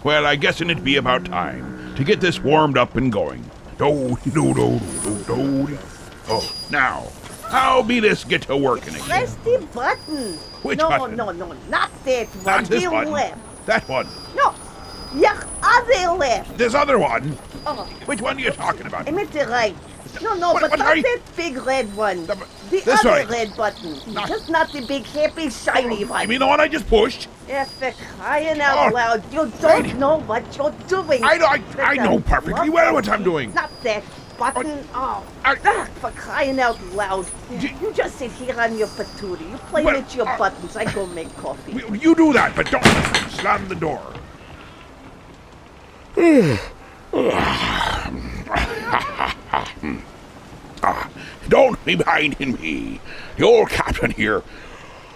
Well, I guess it'd be about time to get this warmed up and going. Do, do, do, do, do, do. Oh, now, how be this get to working again? Press the button. Which no, button? No, not that one. Not this the button. left. That one. No, your other left. This other one. Oh, Which one are you talking about? I meant the right. No, What- but what not are you- that big red one. The- The this other way. red button. Not- Just not the big, happy, shiny one. You mean the one I just pushed? Yeah, for crying out Oh. loud. You don't know what you're doing. I know perfectly well what I'm doing. Not that button. Oh, for crying out loud. You just sit here on your patootie. You play Well, with your buttons. I go make coffee. You do that, but don't slam the door. Don't be minding me. The old captain here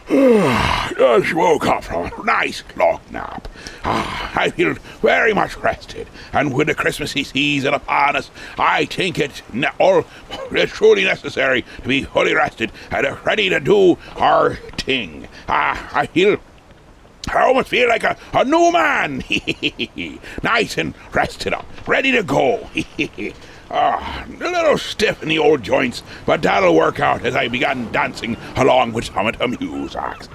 just woke up from a nice long nap. I feel very much rested, and with the Christmassy season upon us, I think it's truly necessary to be fully rested and ready to do our thing. I almost feel like a new man. Nice and rested up, ready to go. A little stiff in the old joints, but that'll work out as I began dancing along with some of the musics.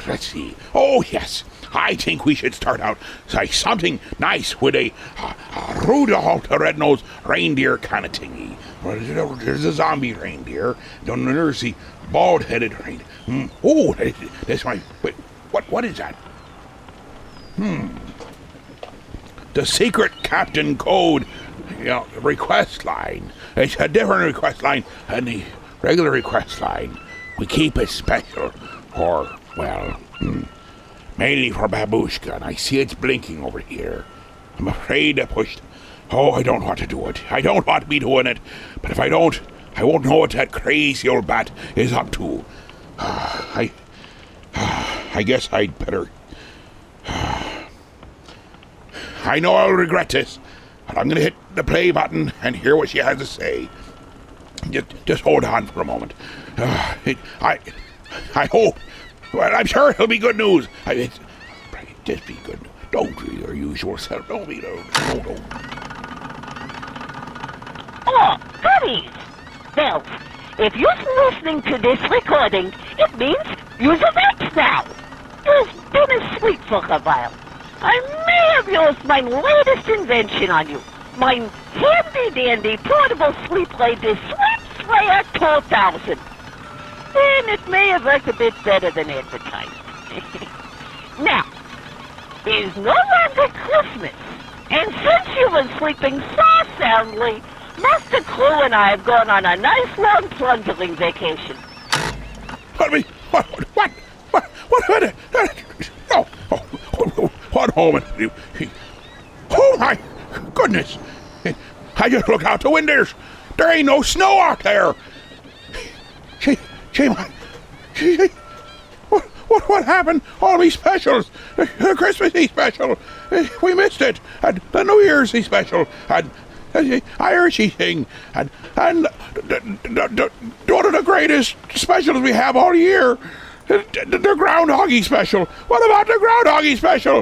Let's see. Oh, yes. I think we should start out by something nice with a Rudolph the Red-Nosed Reindeer kind of thingy. There's a zombie reindeer. There's the bald-headed reindeer. Oh, that's my... Wait, what is that? The secret captain code, request line. It's a different request line than the regular request line. We keep it special for, mainly for Babushka, and I see it's blinking over here. I'm afraid to push. Oh, I don't want to do it. I don't want to be doing it. But if I don't, I won't know what that crazy old bat is up to. I guess I'd better... I know I'll regret this, but I'm going to hit the play button and hear what she has to say. Just hold on for a moment. I hope. Well, I'm sure it'll be good news. Just be good. Don't be your usual self. Don't be. No. Oh, goodies! Well, if you're listening to this recording, it means you're awake now. You've been asleep for a while. I may have used my latest invention on you. My handy-dandy portable sleep aid, the Sleep Slayer 2000. And it may have worked a bit better than advertised. Now, it is no longer Christmas. And since you've been sleeping so soundly, Master Crew and I have gone on a nice long plundering vacation. What? No. One moment. Oh, my goodness. I just looked out the windows. There ain't no snow out there. What happened? All these specials. The Christmas special. We missed it. And the New Year's special. And the Irishy thing. And one of the greatest specials we have all year. The groundhoggy special. What about the groundhoggy special?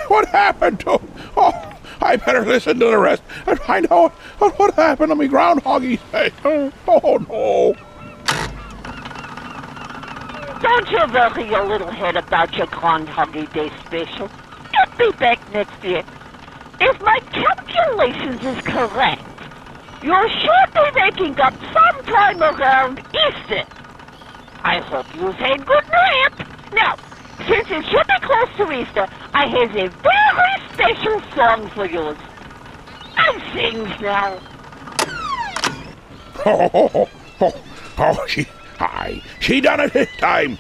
What happened to... Oh, I better listen to the rest and find out what happened to me groundhoggy special. Oh, no. Don't you worry your little head about your Groundhoggy Day special. It'll be back next year. If my calculations is correct, you should be waking up sometime around Easter. I hope you had good nap. Now, since it should be close to Easter, I have a very special song for you. And sings now. She done it this time.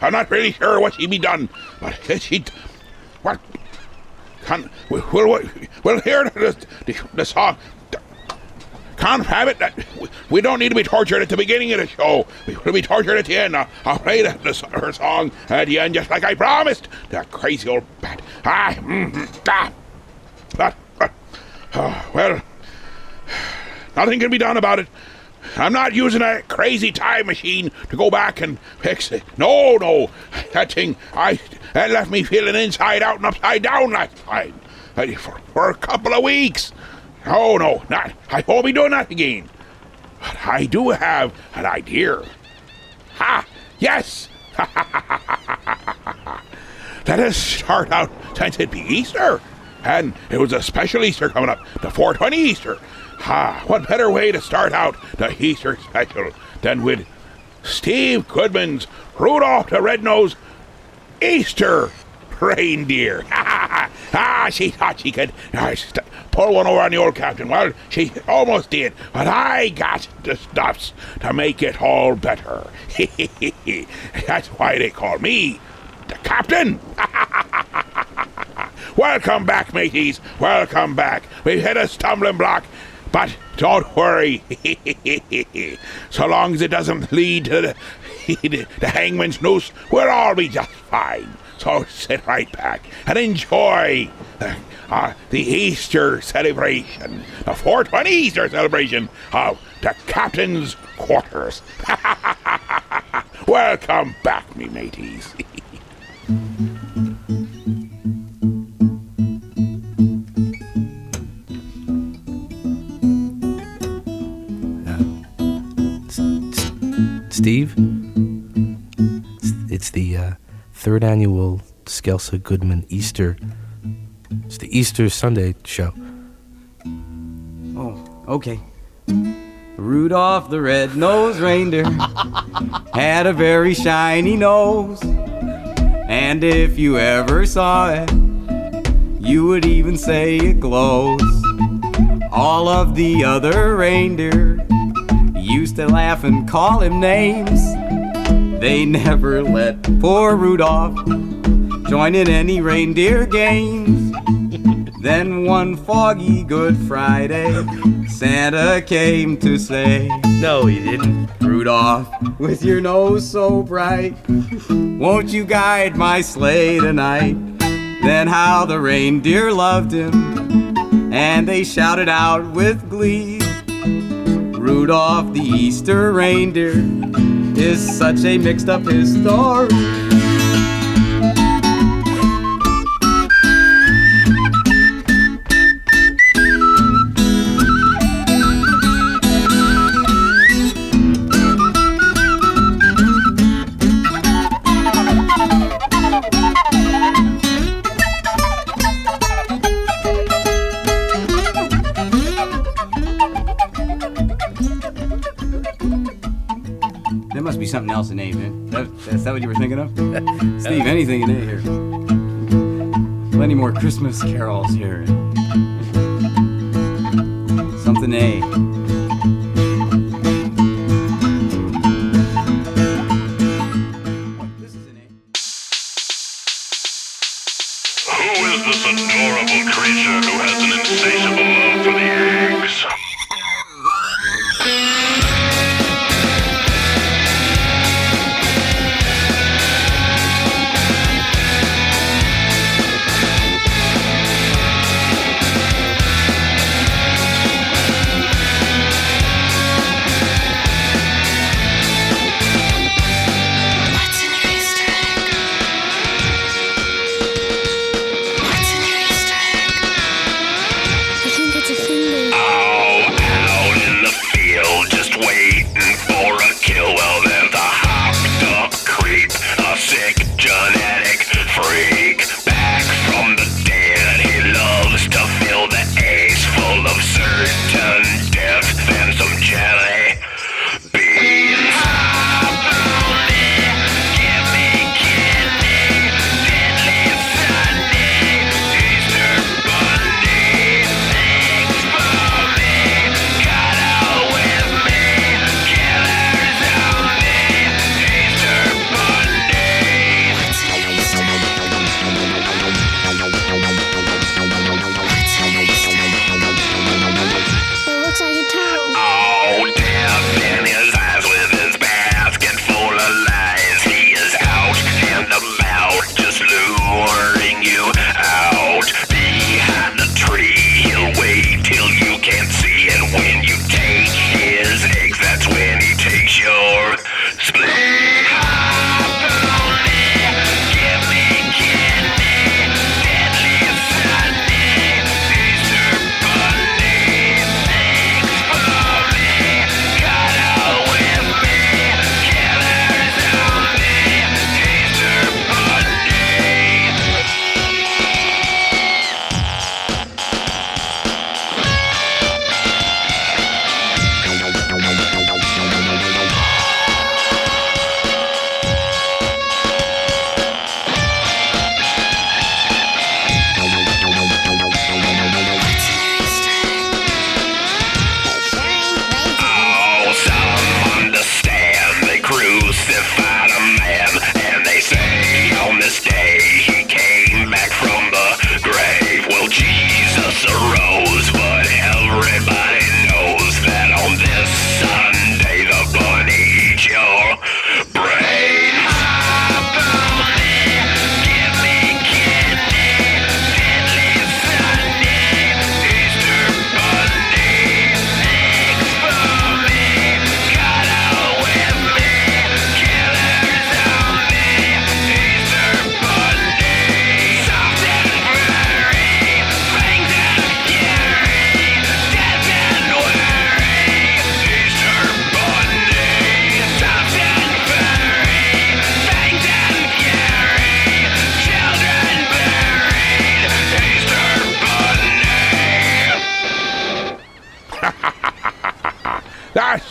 I'm not really sure what she be done, but she... What? We'll hear the song. Can't have it. We don't need to be tortured at the beginning of the show. We'll be tortured at the end. I'll play her song at the end, just like I promised. That crazy old bat. Well, nothing can be done about it. I'm not using a crazy time machine to go back and fix it. No. That thing, that left me feeling inside out and upside down last time. For a couple of weeks. No, not. I won't be doing that again. But I do have an idea. Ha! Yes! Let us start out since it be Easter. And it was a special Easter coming up, the 420 Easter. What better way to start out the Easter special than with Steve Goodman's Rudolph the Red-Nosed Easter reindeer. She thought she could pull one over on the old captain. Well, she almost did, but I got the stuffs to make it all better. That's why they call me the captain. Welcome back, mateys. Welcome back. We've hit a stumbling block, but don't worry. So long as it doesn't lead to the hangman's noose, we'll all be just fine. So sit right back and enjoy the Easter celebration, the 420 Easter celebration of the captain's quarters. Welcome back, me mateys. Steve, it's the third annual Skelsa Goodman Easter. It's the Easter Sunday show. Oh, okay. Rudolph the red-nosed reindeer had a very shiny nose, and if you ever saw it, you would even say it glows. All of the other reindeer used to laugh and call him names. They never let poor Rudolph join in any reindeer games. Then one foggy Good Friday, Santa came to say, No, he didn't. Rudolph, with your nose so bright, won't you guide my sleigh tonight? Then how the reindeer loved him, and they shouted out with glee, Rudolph the Easter reindeer is such a mixed up his story. There must be something else in A, man. Is that what you were thinking of? Steve, anything in A here. Plenty more Christmas carols here. Something A. This is an A. Who is this adorable creature who has an insatiable love for the eggs?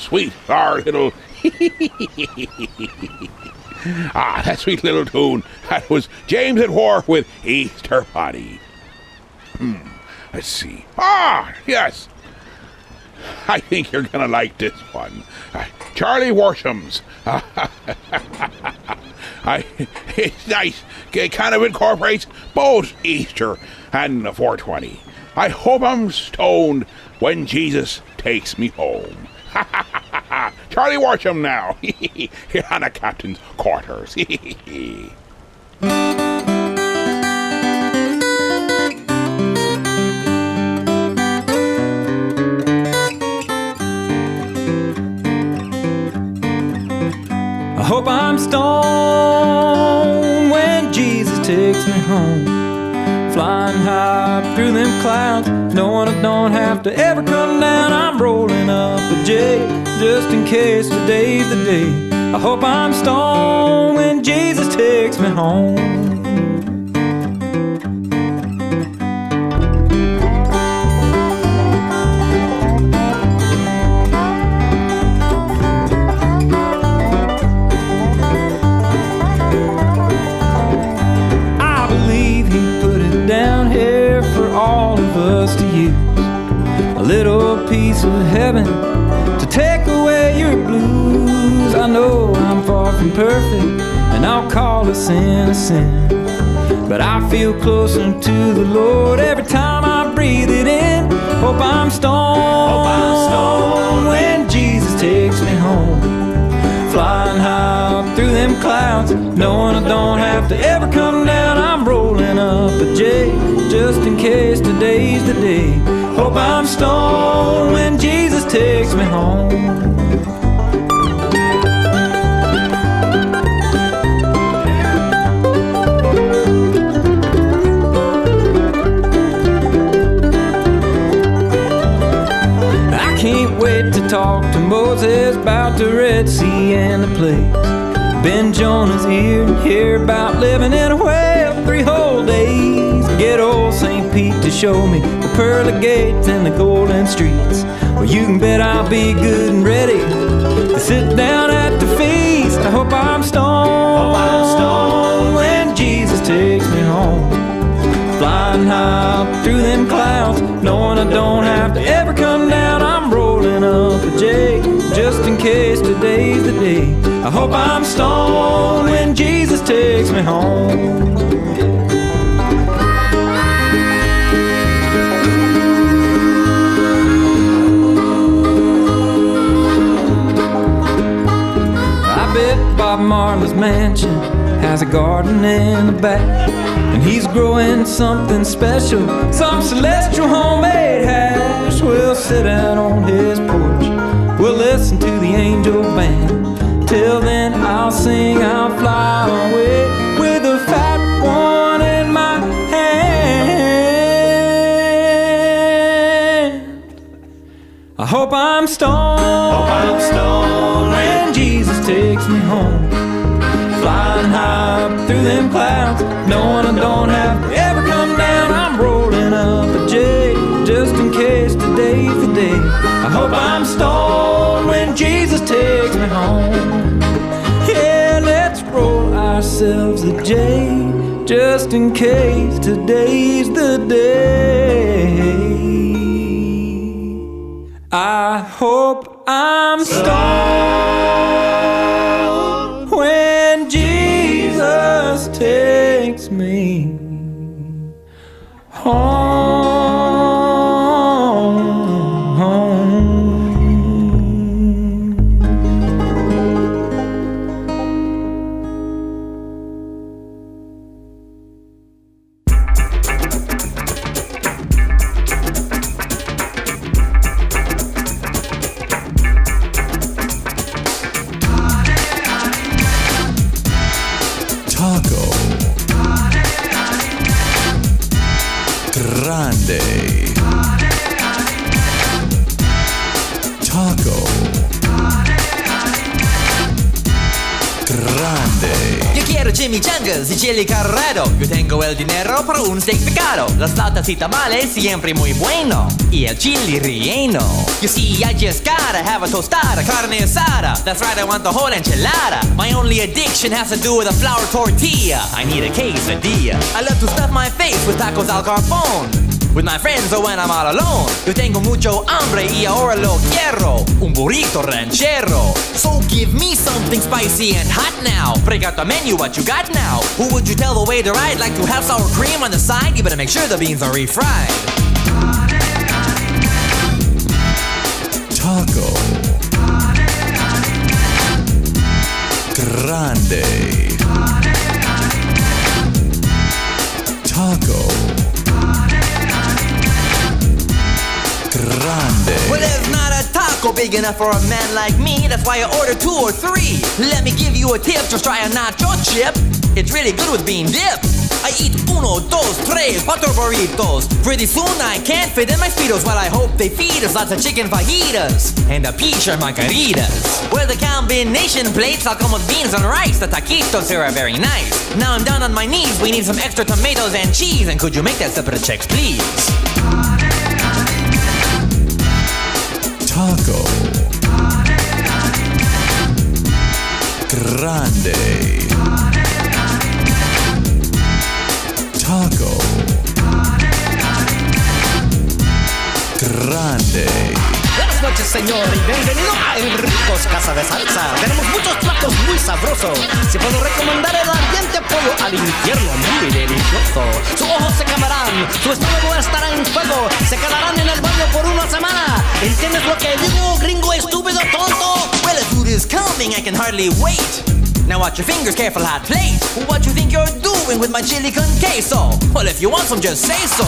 sweet our little that sweet little tune. That was James at War with Easter Bunny. Let's see. Yes. I think you're gonna like this one. Charlie Warsham's. It's nice. It kind of incorporates both Easter and the 420. I hope I'm stoned when Jesus takes me home. Charlie Warsham now. Here on the captain's quarters. I hope I'm stoned when Jesus takes me home, flying high through them clouds, knowing I don't have to ever come down. I'm rolling up a J, just in case today's the day. I hope I'm stoned when Jesus takes me home. Us to use a little piece of heaven to take away your blues. I know I'm far from perfect, and I'll call a sin, but I feel closer to the Lord every time I breathe it in. Hope I'm stoned when Jesus takes me home, flying high through them clouds, knowing I don't have to ever come down. I'm rolling up a J, just in case today's the day. Hope I'm stoned when Jesus takes me home. I can't wait to talk to Moses about the Red Sea and the plagues, bend Jonah's ear and hear about living in a whale 3 whole days. Get old St. Pete to show me the pearly gates and the golden streets. Well, you can bet I'll be good and ready to sit down at the feast. I hope I'm stoned when Jesus takes me home, flying high through them clouds, knowing I don't have to ever come down. I'm rolling up a J, just in case today's the day. I hope I'm stoned when Jesus takes me home. Bob Marley's mansion has a garden in the back, and he's growing something special, some celestial homemade hash. We'll sit out on his porch, we'll listen to the angel band. Till then I'll sing, I'll fly away with a fat one in my hand. I hope I'm stoned when Jesus takes me home, flying high through them clouds, knowing I don't have to ever come down. I'm rolling up a J, just in case today's the day. I hope I'm stoned when Jesus takes me home. Yeah, let's roll ourselves a J, just in case today's the day. I hope I'm stoned when Jesus takes me home. Yo quiero chimichangas y chili carrero. Yo tengo el dinero para un steak picado. Las flautas y tamales siempre muy bueno. Y el chili relleno. You see, I just gotta have a tostada, carne asada. That's right, I want the whole enchilada. My only addiction has to do with a flour tortilla. I need a quesadilla. I love to stuff my face with tacos al carbón. With my friends or when I'm all alone. Yo tengo mucho hambre y ahora lo quiero. Un burrito ranchero. So give me something spicy and hot now. Break out the menu, what you got now? Who would you tell the waiter I'd like to have sour cream on the side? You better make sure the beans are refried. Taco Grande. Taco Grande. Well, there's not a taco big enough for a man like me. That's why I order 2 or 3. Let me give you a tip, just try a nacho chip. It's really good with bean dip. I eat 1, 2, 3, 4 burritos. Pretty soon I can't fit in my Speedos. Well, I hope they feed us lots of chicken fajitas and the peach or margaritas. Well, the combination plates all come with beans and rice. The taquitos here are very nice. Now I'm down on my knees. We need some extra tomatoes and cheese. And could you make that separate checks, please? Taco Grande. Taco Grande. Buenas noches, señor, y bienvenido a Enrico's Casa de Salsa. Tenemos muchos platos muy sabrosos. Si puedo recomendar el ardiente pollo al infierno, muy delicioso. Sus ojos se quemarán, su estómago estará en fuego. Se quedarán en el baño por una semana. ¿Entiendes lo que digo, gringo estúpido tonto? Well, the food is coming, I can hardly wait. Now watch your fingers, careful hot plate. What you think you're doing with my chili con queso? Well, if you want some, just say so.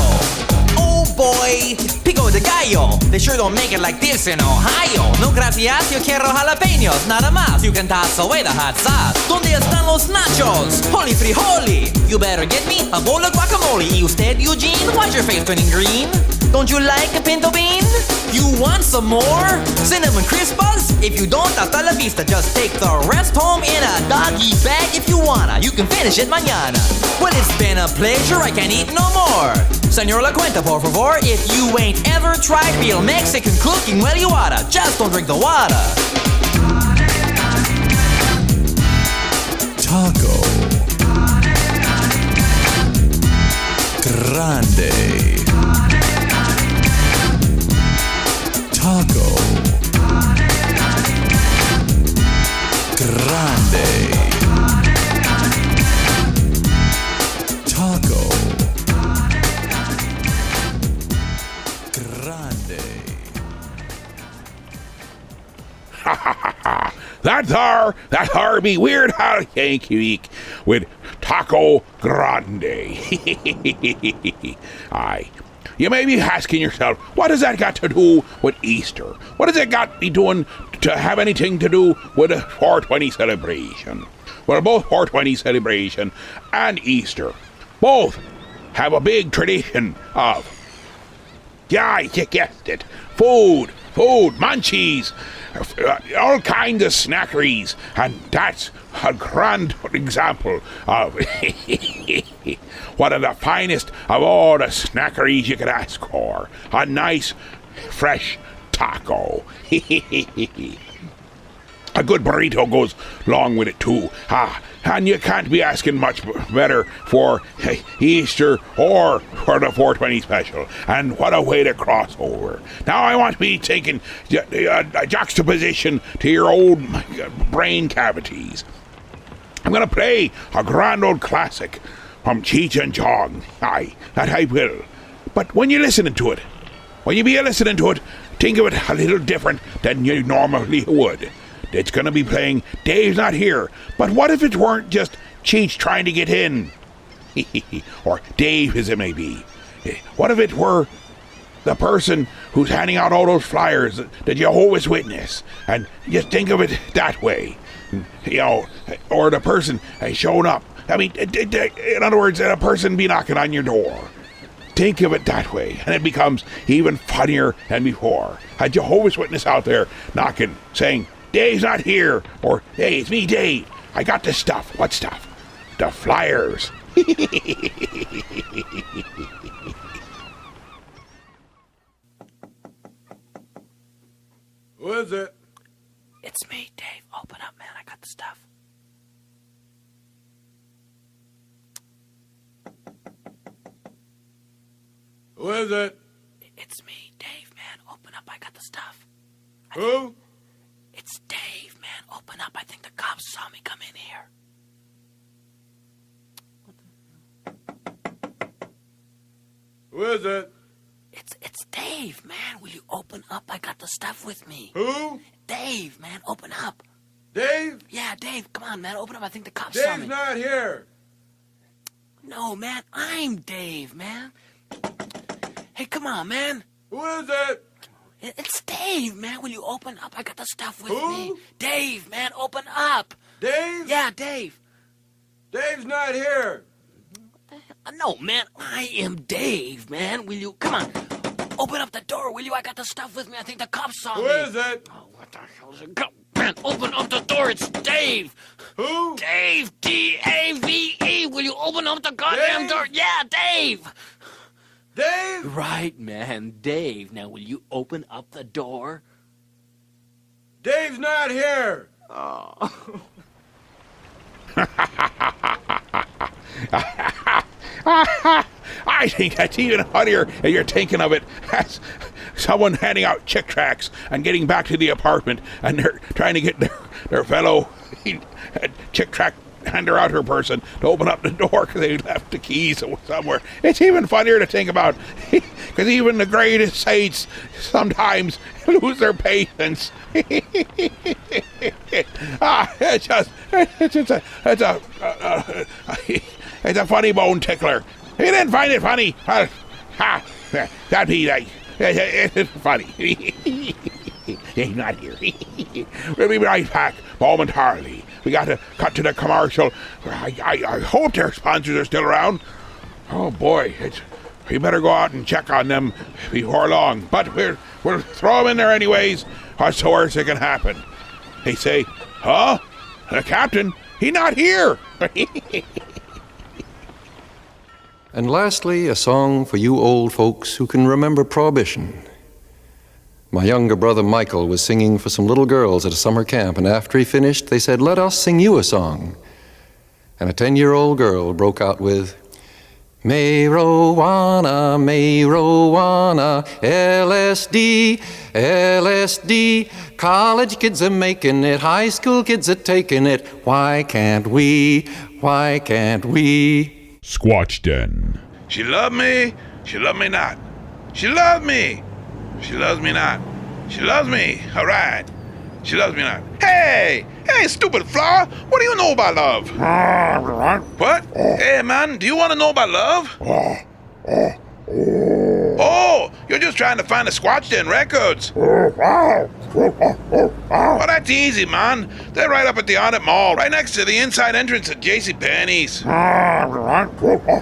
Oh boy, pico de gallo. They sure don't make it like this in Ohio. No gracias, yo quiero jalapeños, nada más. You can toss away the hot sauce. ¿Dónde están los nachos? Holy frijoli. You better get me a bowl of guacamole. Y usted, Eugene, why's your face turning green? Don't you like a pinto bean? You want some more? Cinnamon Crispas? If you don't, hasta la vista. Just take the rest home in a doggy bag if you wanna. You can finish it mañana. Well, it's been a pleasure, I can't eat no more. Señor La Cuenta, por favor. If you ain't ever tried real Mexican cooking, well, you oughta. Just don't drink the water. Taco Grande. Taco Grande. Taco Grande. That's our be weird how Yankee Week with Taco Grande. Aye. You may be asking yourself, what has that got to do with Easter? What has it got to be doing to have anything to do with a 420 celebration? Well, both 420 celebration and Easter, both have a big tradition of, yeah, you guessed it, food, munchies, all kinds of snackeries, and that's a grand example of one of the finest of all the snackeries you could ask for. A nice, fresh taco. A good burrito goes along with it too. And you can't be asking much better for Easter or for the 420 special. And what a way to cross over. Now I want to be taking a juxtaposition to your old brain cavities. I'm going to play a grand old classic from Cheech and Chong. Aye, that I will. But when you're listening to it, think of it a little different than you normally would. It's going to be playing Dave's Not Here. But what if it weren't just Cheech trying to get in? Or Dave, as it may be. What if it were the person who's handing out all those flyers, the Jehovah's Witness? And just think of it that way. You know, or the person showing up. I mean, in other words, a person be knocking on your door. Think of it that way, and it becomes even funnier than before. A Jehovah's Witness out there knocking, saying, Dave's not here, or, hey, it's me, Dave. I got this stuff. What stuff? the flyers. Who is it? It's me, Dave. Open up, man. I got the stuff. Who is it? It's me, Dave, man. Open up. I got the stuff. Who? It's Dave, man. Open up. I think the cops saw me come in here. Who is it? It's Dave, man. Will you open up? I got the stuff with me. Who? Dave, man. Open up. Dave? Yeah, Dave. Come on, man. Open up. I think the cops saw me. Dave's not here. No, man. I'm Dave, man. Hey, come on, man. Who is it? It's Dave, man. Will you open up? I got the stuff with Who? me. Dave, man. Open up. Dave? Yeah, Dave. Dave's not here. No, man. I am Dave, man. Will you... Come on. Open up the door, will you? I got the stuff with me. I think the cops saw me. Who is it? Oh, what the hell is it? Come, man, open up the door. It's Dave. Who? Dave. D-A-V-E. Will you open up the goddamn Dave? door? Yeah, Dave. Dave? Right, man. Dave. Now, will you open up the door? Dave's not here. Oh. I think that's even funnier if you're thinking of it as someone handing out chick tracts and getting back to the apartment, and they're trying to get their fellow chick tract hander-outer person to open up the door because they left the keys somewhere. It's even funnier to think about because even the greatest saints sometimes lose their patience. It's a funny bone tickler. You didn't find it funny? That'd be like, it's funny. He's not here. We'll be right back momentarily. We got to cut to the commercial. I hope their sponsors are still around. Oh boy, we better go out and check on them before long. But we'll throw them in there anyways. What's the worst that can happen? They say, huh? The captain, he's not here. And lastly, a song for you old folks who can remember Prohibition. My younger brother Michael was singing for some little girls at a summer camp, and after he finished, they said, "Let us sing you a song." And a 10-year-old girl broke out with, "Marijuana, marijuana, LSD, LSD. College kids are making it, high school kids are taking it. Why can't we? Why can't we?" Squatch Den. She loved me, she loved me not. She loved me, she loves me not. She loves me, alright. She loves me not. Hey, stupid flower, what do you know about love? What? Hey, man, do you want to know about love? Oh, you're just trying to find the Squatch Den records. Well, that's easy, man. They're right up at the Audit Mall, right next to the inside entrance at JCPenney's.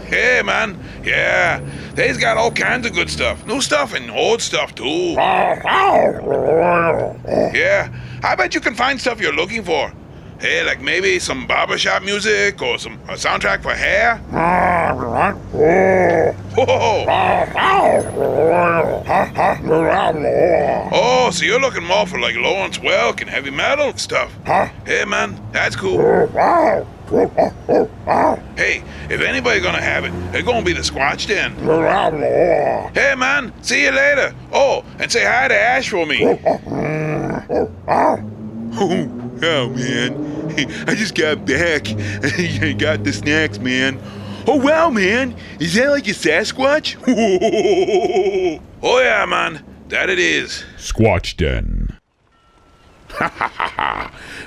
Hey, man, yeah, they's got all kinds of good stuff. New stuff and old stuff, too. Yeah, I bet you can find stuff you're looking for. Hey, like maybe some barbershop music or a soundtrack for hair. Oh, so you're looking more for like Lawrence Welk and heavy metal stuff. Hey, man, that's cool. Hey, if anybody's gonna have it, it's gonna be the Squatch Den. Hey, man, see you later. Oh, and say hi to Ash for me. Oh, man, I just got back. I got the snacks, man. Oh, wow, man, is that like a Sasquatch? Oh, yeah, man, that it is. Squatch Den.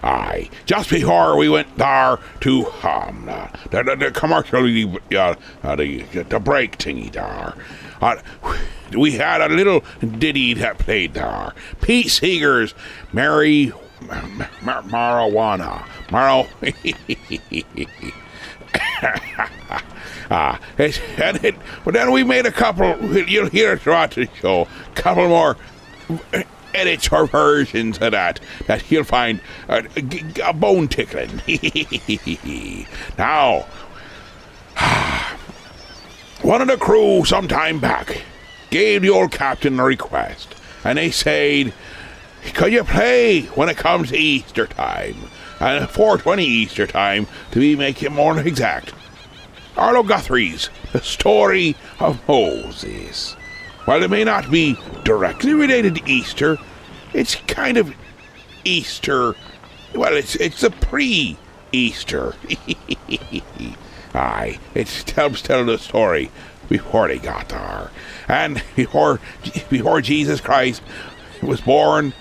Aye, just before we went there to the commercial, the break thingy there, we had a little ditty that played there. Pete Seeger's marijuana. But then we made a couple, you'll hear it throughout the show, couple more edits or versions of that you'll find a bone tickling. Now, one of the crew some time back gave the old captain a request, and they said, could you play when it comes to Easter time? And 420 Easter time, to be make it more exact. Arlo Guthrie's The Story of Moses. While it may not be directly related to Easter, it's kind of Easter. Well, it's a pre-Easter. Aye, it helps tell the story before they got there. And before Jesus Christ was born,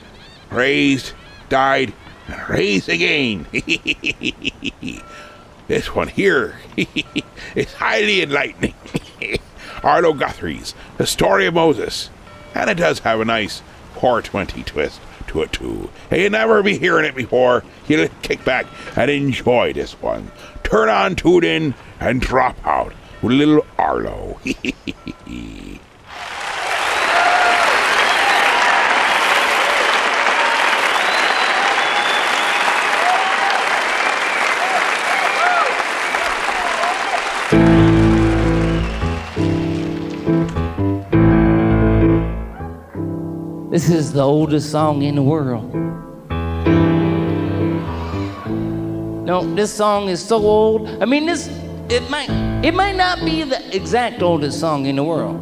raised, died, and raised again. This one here is highly enlightening. Arlo Guthrie's The Story of Moses. And it does have a nice 420 twist to it too. And you'll never be hearing it before. You'll kick back and enjoy this one. Turn on, tune in, and drop out with little Arlo. This is the oldest song in the world. No, this song is so old. I mean, it might not be the exact oldest song in the world.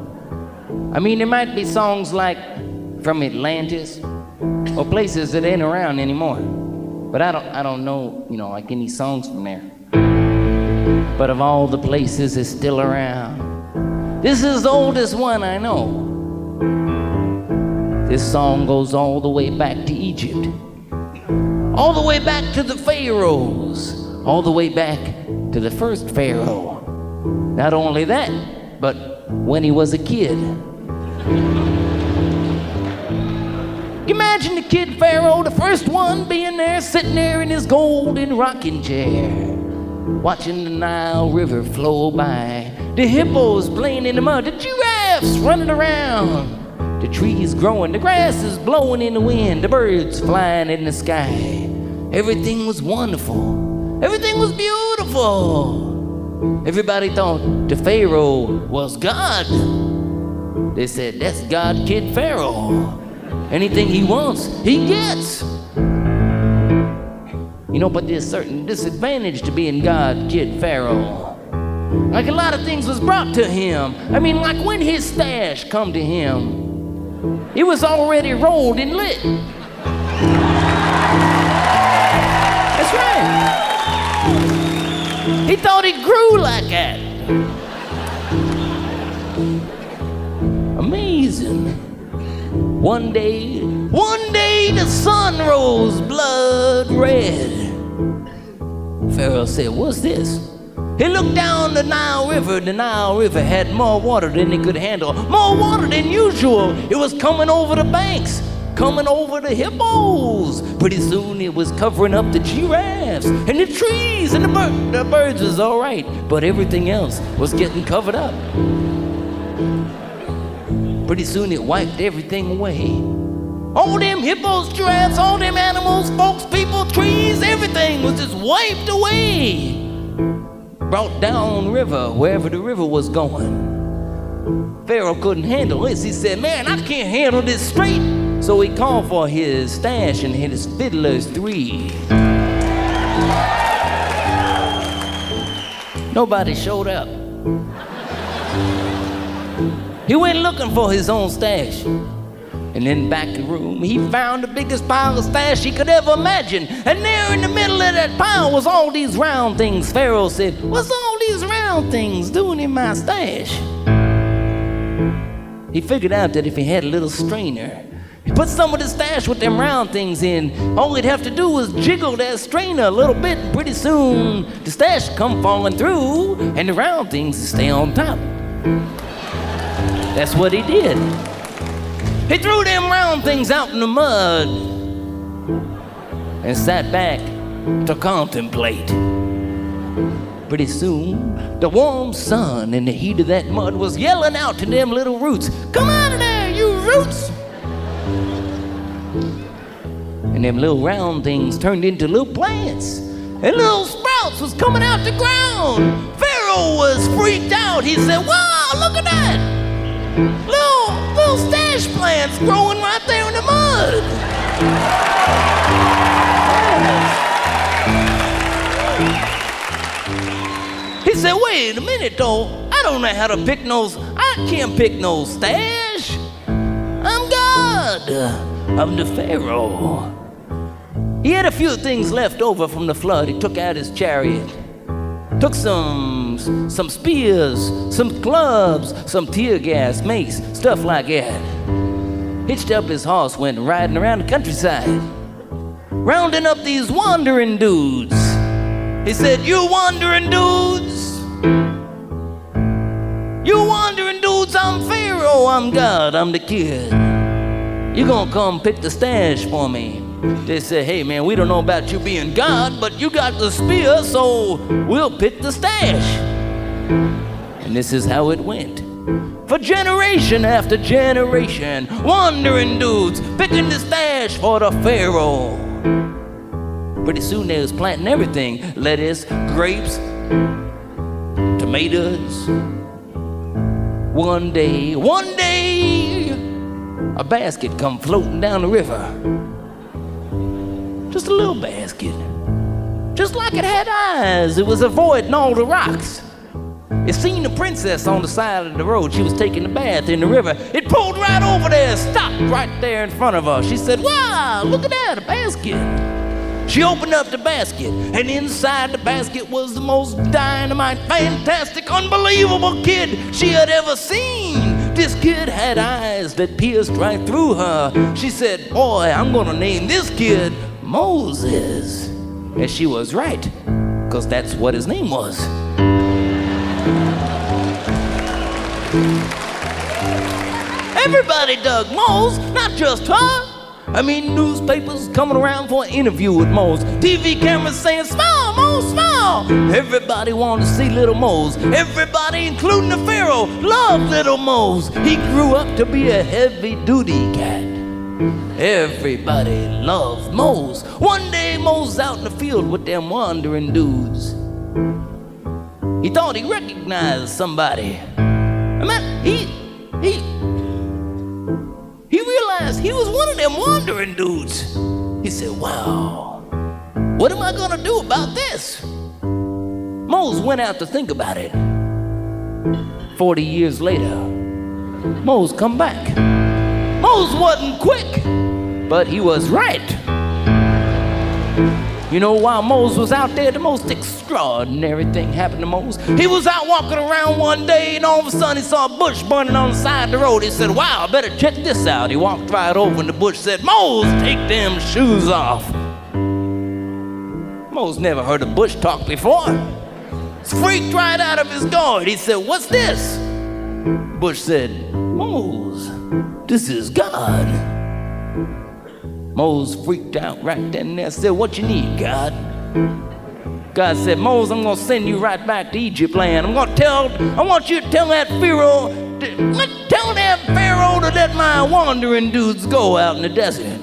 I mean, there might be songs like from Atlantis or places that ain't around anymore. But I don't know, like any songs from there. But of all the places that's still around, this is the oldest one I know. This song goes all the way back to Egypt, all the way back to the pharaohs, all the way back to the first pharaoh. Not only that, but when he was a kid. Imagine the kid pharaoh, the first one being there, sitting there in his golden rocking chair, watching the Nile River flow by, the hippos playing in the mud, the giraffes running around, the trees growing, the grass is blowing in the wind, the birds flying in the sky. Everything was wonderful. Everything was beautiful. Everybody thought the Pharaoh was God. They said, that's God Kid Pharaoh. Anything he wants, he gets. But there's certain disadvantage to being God Kid Pharaoh. Like a lot of things was brought to him. I mean, like when his stash come to him, it was already rolled and lit. That's right. He thought he grew like that. Amazing. One day the sun rose blood red. Pharaoh said, what's this? He looked down the Nile River. The Nile River had more water than he could handle, more water than usual. It was coming over the banks, coming over the hippos. Pretty soon it was covering up the giraffes and the trees and the birds was all right, but everything else was getting covered up. Pretty soon it wiped everything away. All them hippos, giraffes, all them animals, folks, people, trees, everything was just wiped away. Brought down river, wherever the river was going. Pharaoh couldn't handle this. He said, man, I can't handle this straight. So he called for his stash and his fiddlers 3. Nobody showed up. He went looking for his own stash. And in back of the room, he found the biggest pile of stash he could ever imagine. And there in the middle of that pile was all these round things. Pharaoh said, what's all these round things doing in my stash? He figured out that if he had a little strainer, he put some of the stash with them round things in, all he'd have to do was jiggle that strainer a little bit, and pretty soon the stash come falling through, and the round things stay on top. That's what he did. He threw them round things out in the mud and sat back to contemplate. Pretty soon, the warm sun and the heat of that mud was yelling out to them little roots, come out of there, you roots! and them little round things turned into little plants, and little sprouts was coming out the ground. Pharaoh was freaked out. He said, wow, look at that. Little stash plants growing right there in the mud. He said, wait a minute though, I don't know how to pick I can't pick no stash. I'm God. I'm the Pharaoh. He had a few things left over from the flood. He took out his chariot, took some spears, some clubs, some tear gas, mace, stuff like that. Hitched up his horse, went riding around the countryside, rounding up these wandering dudes. He said, you wandering dudes, I'm Pharaoh, I'm God, I'm the kid. You gonna come pick the stash for me? They said, hey man, we don't know about you being God, but you got the spear, so we'll pick the stash. And this is how it went. For generation after generation, wandering dudes picking the stash for the Pharaoh. Pretty soon they was planting everything: lettuce, grapes, tomatoes. One day, a basket come floating down the river. Just a little basket. Just like it had eyes, it was avoiding all the rocks. It seen the princess on the side of the road. She was taking a bath in the river. It pulled right over there, stopped right there in front of her. She said, wow, look at that, a basket. She opened up the basket, and inside the basket was the most dynamite, fantastic, unbelievable kid she had ever seen. This kid had eyes that pierced right through her. She said, boy, I'm gonna name this kid Moses. And she was right, because that's what his name was. Everybody dug Mose, not just her. I mean, newspapers coming around for an interview with Mose. TV cameras saying, smile, Mose, smile. Everybody wanted to see little Mose. Everybody, including the Pharaoh, loved little Mose. He grew up to be a heavy-duty cat. Everybody loved Mose. One day, Mose out in the field with them wandering dudes. He thought he recognized somebody. I mean, he realized he was one of them wandering dudes. He said, wow, what am I gonna do about this? Mose went out to think about it. 40 years later, Mose come back. Mose wasn't quick, but he was right. You know, while Mose was out there, the most extraordinary thing happened to Mose. He was out walking around one day, and all of a sudden he saw a bush burning on the side of the road. He said, wow, I better check this out. He walked right over, and the bush said, Mose, take them shoes off. Mose never heard a bush talk before. He's freaked right out of his gourd. He said, what's this? Bush said, Mose, this is God. Mose freaked out right then and there, said, what you need, God? God said, Mose, I'm gonna send you right back to Egypt land. I want you to tell that Pharaoh to let my wandering dudes go out in the desert.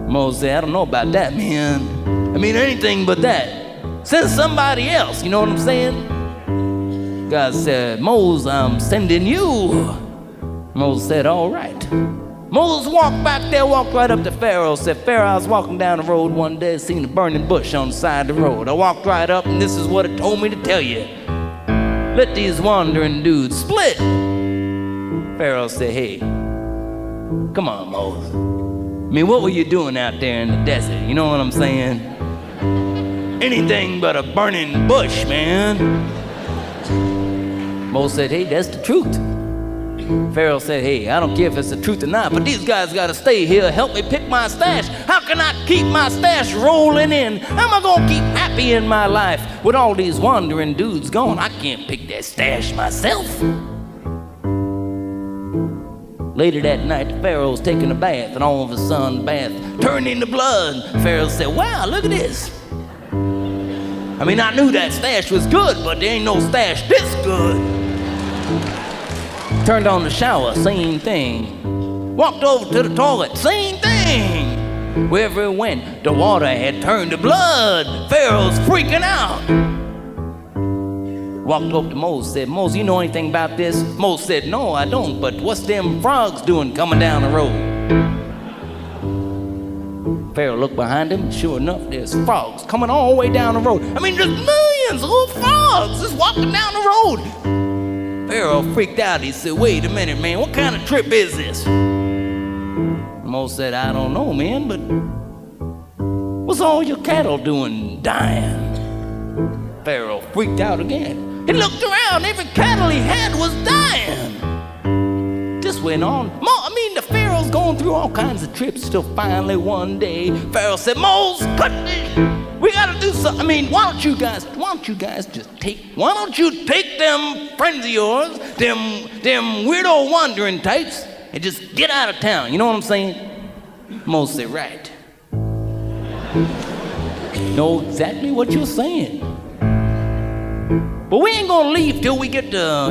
Mose said, I don't know about that, man. I mean, anything but that. Send somebody else, you know what I'm saying? God said, Mose, I'm sending you. Mose said, all right. Moses walked back there, walked right up to Pharaoh, said, Pharaoh, I was walking down the road one day, seen a burning bush on the side of the road. I walked right up, and this is what it told me to tell you. Let these wandering dudes split. Pharaoh said, hey, come on, Moses. I mean, what were you doing out there in the desert? You know what I'm saying? Anything but a burning bush, man. Moses said, hey, that's the truth. Pharaoh said, hey, I don't care if it's the truth or not, but these guys gotta stay here, help me pick my stash. How can I keep my stash rolling in? How am I gonna keep happy in my life with all these wandering dudes gone? I can't pick that stash myself. Later that night, the Pharaoh's taking a bath, and all of a sudden, the bath turned into blood. Pharaoh said, wow, look at this. I mean, I knew that stash was good, but there ain't no stash this good. Turned on the shower, same thing. Walked over to the toilet, same thing. Wherever it went, the water had turned to blood. Pharaoh's freaking out. Walked up to Moses, said, Moses, you know anything about this? Moses said, no, I don't, but what's them frogs doing coming down the road? Pharaoh looked behind him, and sure enough, there's frogs coming all the way down the road. I mean, there's millions of little frogs just walking down the road. Pharaoh freaked out. He said, wait a minute, man, what kind of trip is this? Moses said, I don't know, man, but what's all your cattle doing dying? Pharaoh freaked out again. He looked around, every cattle he had was dying. This went on. The Pharaoh's going through all kinds of trips till finally one day, Pharaoh said, Moses, cut this. We gotta do something. Why don't you guys just take them friends of yours, them weirdo wandering types, and just get out of town, you know what I'm saying? Moses said, right. Know exactly what you're saying. But we ain't gonna leave till we get to,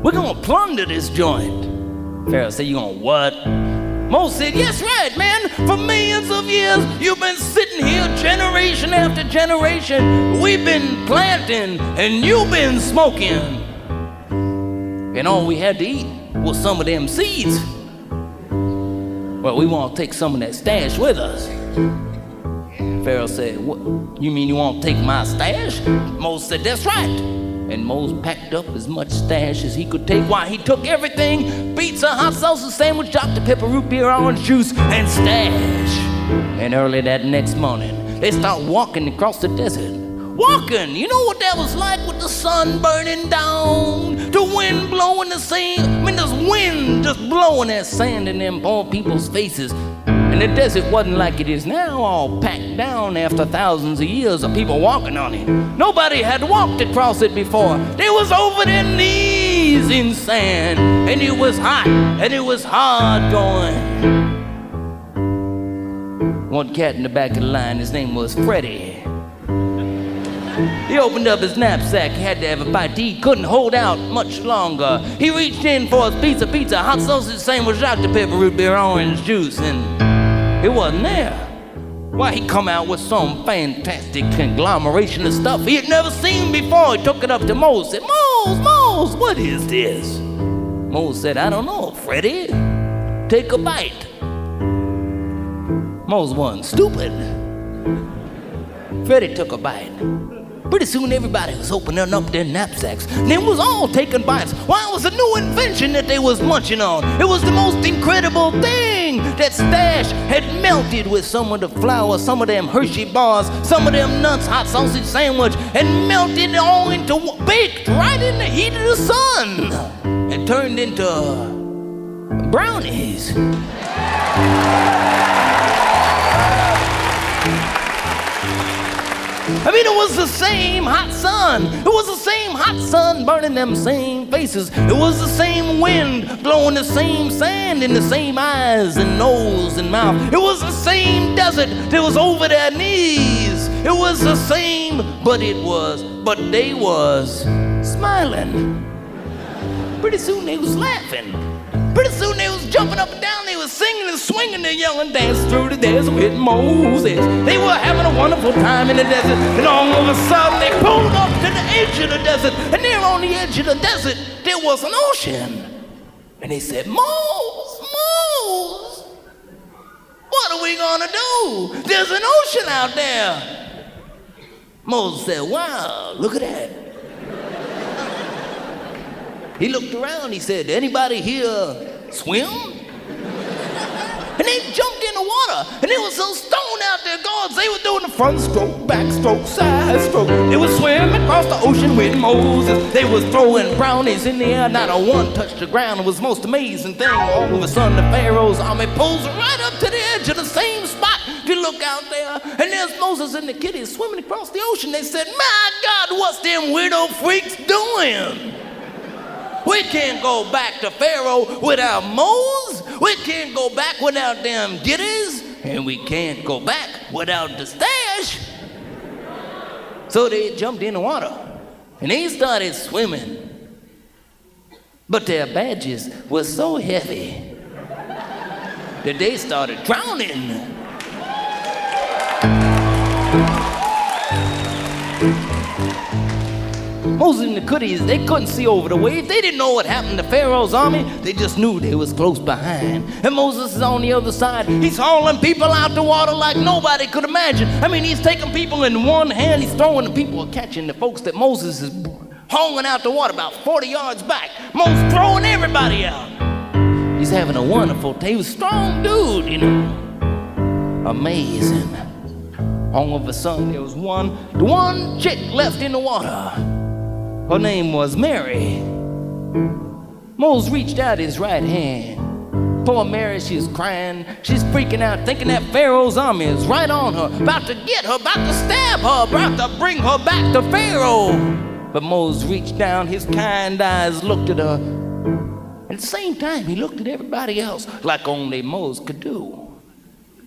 we're gonna plunder this joint. Pharaoh said, you gonna what? Moses said, yes, right, man. For millions of years, you've been sitting here generation after generation. We've been planting and you've been smoking. And all we had to eat was some of them seeds. Well, we want to take some of that stash with us. Pharaoh said, what? You mean you want to take my stash? Moses said, that's right. And Moses packed up as much stash as he could take. Why, he took everything: pizza, hot sausage sandwich, Dr. Pepper, root beer, orange juice, and stash. And early that next morning, they start walking across the desert. Walking, you know what that was like with the sun burning down, the wind blowing the sand. There's wind just blowing that sand in them poor people's faces. And the desert wasn't like it is now, all packed down after thousands of years of people walking on it. Nobody had walked across it before. They was over their knees in sand, and it was hot, and it was hard going. One cat in the back of the line, his name was Freddie. He opened up his knapsack, he had to have a bite to eat, couldn't hold out much longer. He reached in for his pizza, hot sausage sandwich, Dr. Pepper, root beer, orange juice, and it wasn't there. Why, he come out with some fantastic conglomeration of stuff he had never seen before. He took it up to Moses, said, Moses, what is this? Moses said, I don't know, Freddie. Take a bite. Moses wasn't stupid. Freddie took a bite. Pretty soon everybody was opening up their knapsacks. They was all taking bites. Why, it was a new invention that they was munching on. It was the most incredible thing. That stash had melted with some of the flour, some of them Hershey bars, some of them nuts, hot sausage sandwich, and melted all into, baked right in the heat of the sun, and turned into brownies. It was the same hot sun. It was the same hot sun burning them same faces. It was the same wind blowing the same sand in the same eyes and nose and mouth. It was the same desert that was over their knees. It was the same, but they was smiling. Pretty soon they was laughing. Pretty soon they was jumping up and down, they was singing and swinging their young and dancing through the desert with Moses. They were having a wonderful time in the desert, and all of a sudden they pulled up to the edge of the desert, and there on the edge of the desert, there was an ocean. And they said, Moses, what are we gonna do? There's an ocean out there. Moses said, wow, look at that. He looked around, he said, anybody here swim? And they jumped in the water, and they were so stoned out there, gods, they were doing the front stroke, back stroke, side stroke. They were swimming across the ocean with Moses. They was throwing brownies in the air, not a one touched the ground. It was the most amazing thing. All of a sudden, the Pharaoh's army pulls right up to the edge of the same spot. You look out there, and there's Moses and the kiddies swimming across the ocean. They said, my God, what's them weirdo freaks doing? We can't go back to Pharaoh without Moses. We can't go back without them giddies. And we can't go back without the stash. So they jumped in the water and they started swimming. But their badges were so heavy that they started drowning. Moses and the Cooties, they couldn't see over the waves. They didn't know what happened to Pharaoh's army. They just knew they was close behind. And Moses is on the other side. He's hauling people out the water like nobody could imagine. I mean, he's taking people in one hand. He's throwing the people and catching the folks that Moses is hauling out the water about 40 yards back. Moses throwing everybody out. He's having a wonderful day. He was a strong dude, you know. Amazing. All of a sudden, there was one chick left in the water. Her name was Mary. Moses reached out his right hand. Poor Mary, she's crying. She's freaking out, thinking that Pharaoh's army is right on her, about to get her, about to stab her, about to bring her back to Pharaoh. But Moses reached down, his kind eyes looked at her. At the same time, he looked at everybody else like only Moses could do.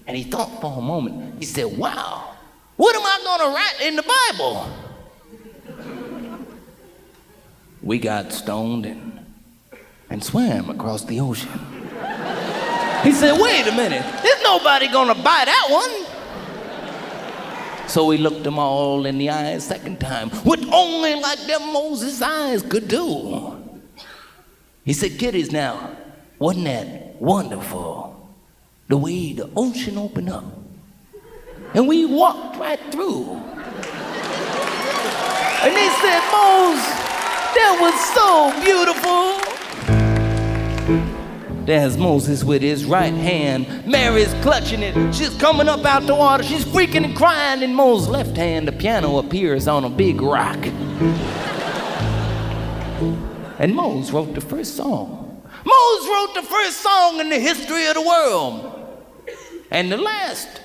And he thought for a moment. He said, wow, what am I going to write in the Bible? We got stoned and swam across the ocean. He said, wait a minute, there's nobody gonna buy that one. So he looked them all in the eye a second time, with only like them Moses' eyes could do. He said, kiddies now, wasn't that wonderful? The way the ocean opened up. And we walked right through. And they said, Moses, that was so beautiful. There's Moses with his right hand. Mary's clutching it. She's coming up out the water. She's freaking and crying. In Moses' left hand, the piano appears on a big rock. And Moses wrote the first song. Moses wrote the first song in the history of the world. And the last.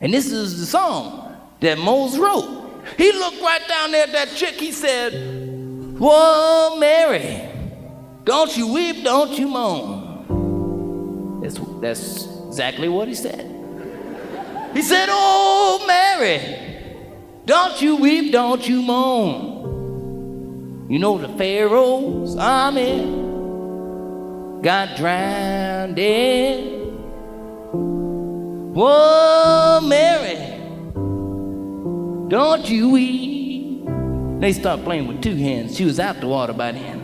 And this is the song that Moses wrote. He looked right down there at that chick. He said, whoa, Mary, don't you weep, don't you moan. That's exactly what he said. He said, oh, Mary, don't you weep, don't you moan. You know the Pharaoh's army got drowned in. Whoa, Mary, don't you weep. They started playing with two hands. She was out the water by then.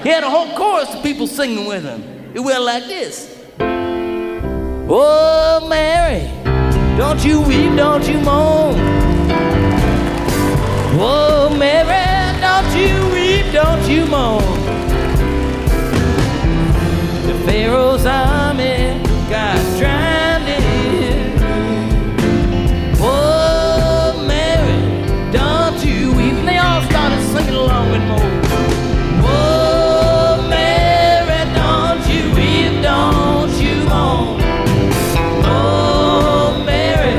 He had a whole chorus of people singing with him. It went like this. Oh, Mary, don't you weep, don't you moan. Oh, Mary, don't you weep, don't you moan. The Pharaoh's army got drowned in. Oh, Mary, don't you weep. And they all started singing along with Moses. Oh, Mary, don't you weep, don't you moan. Oh, Mary,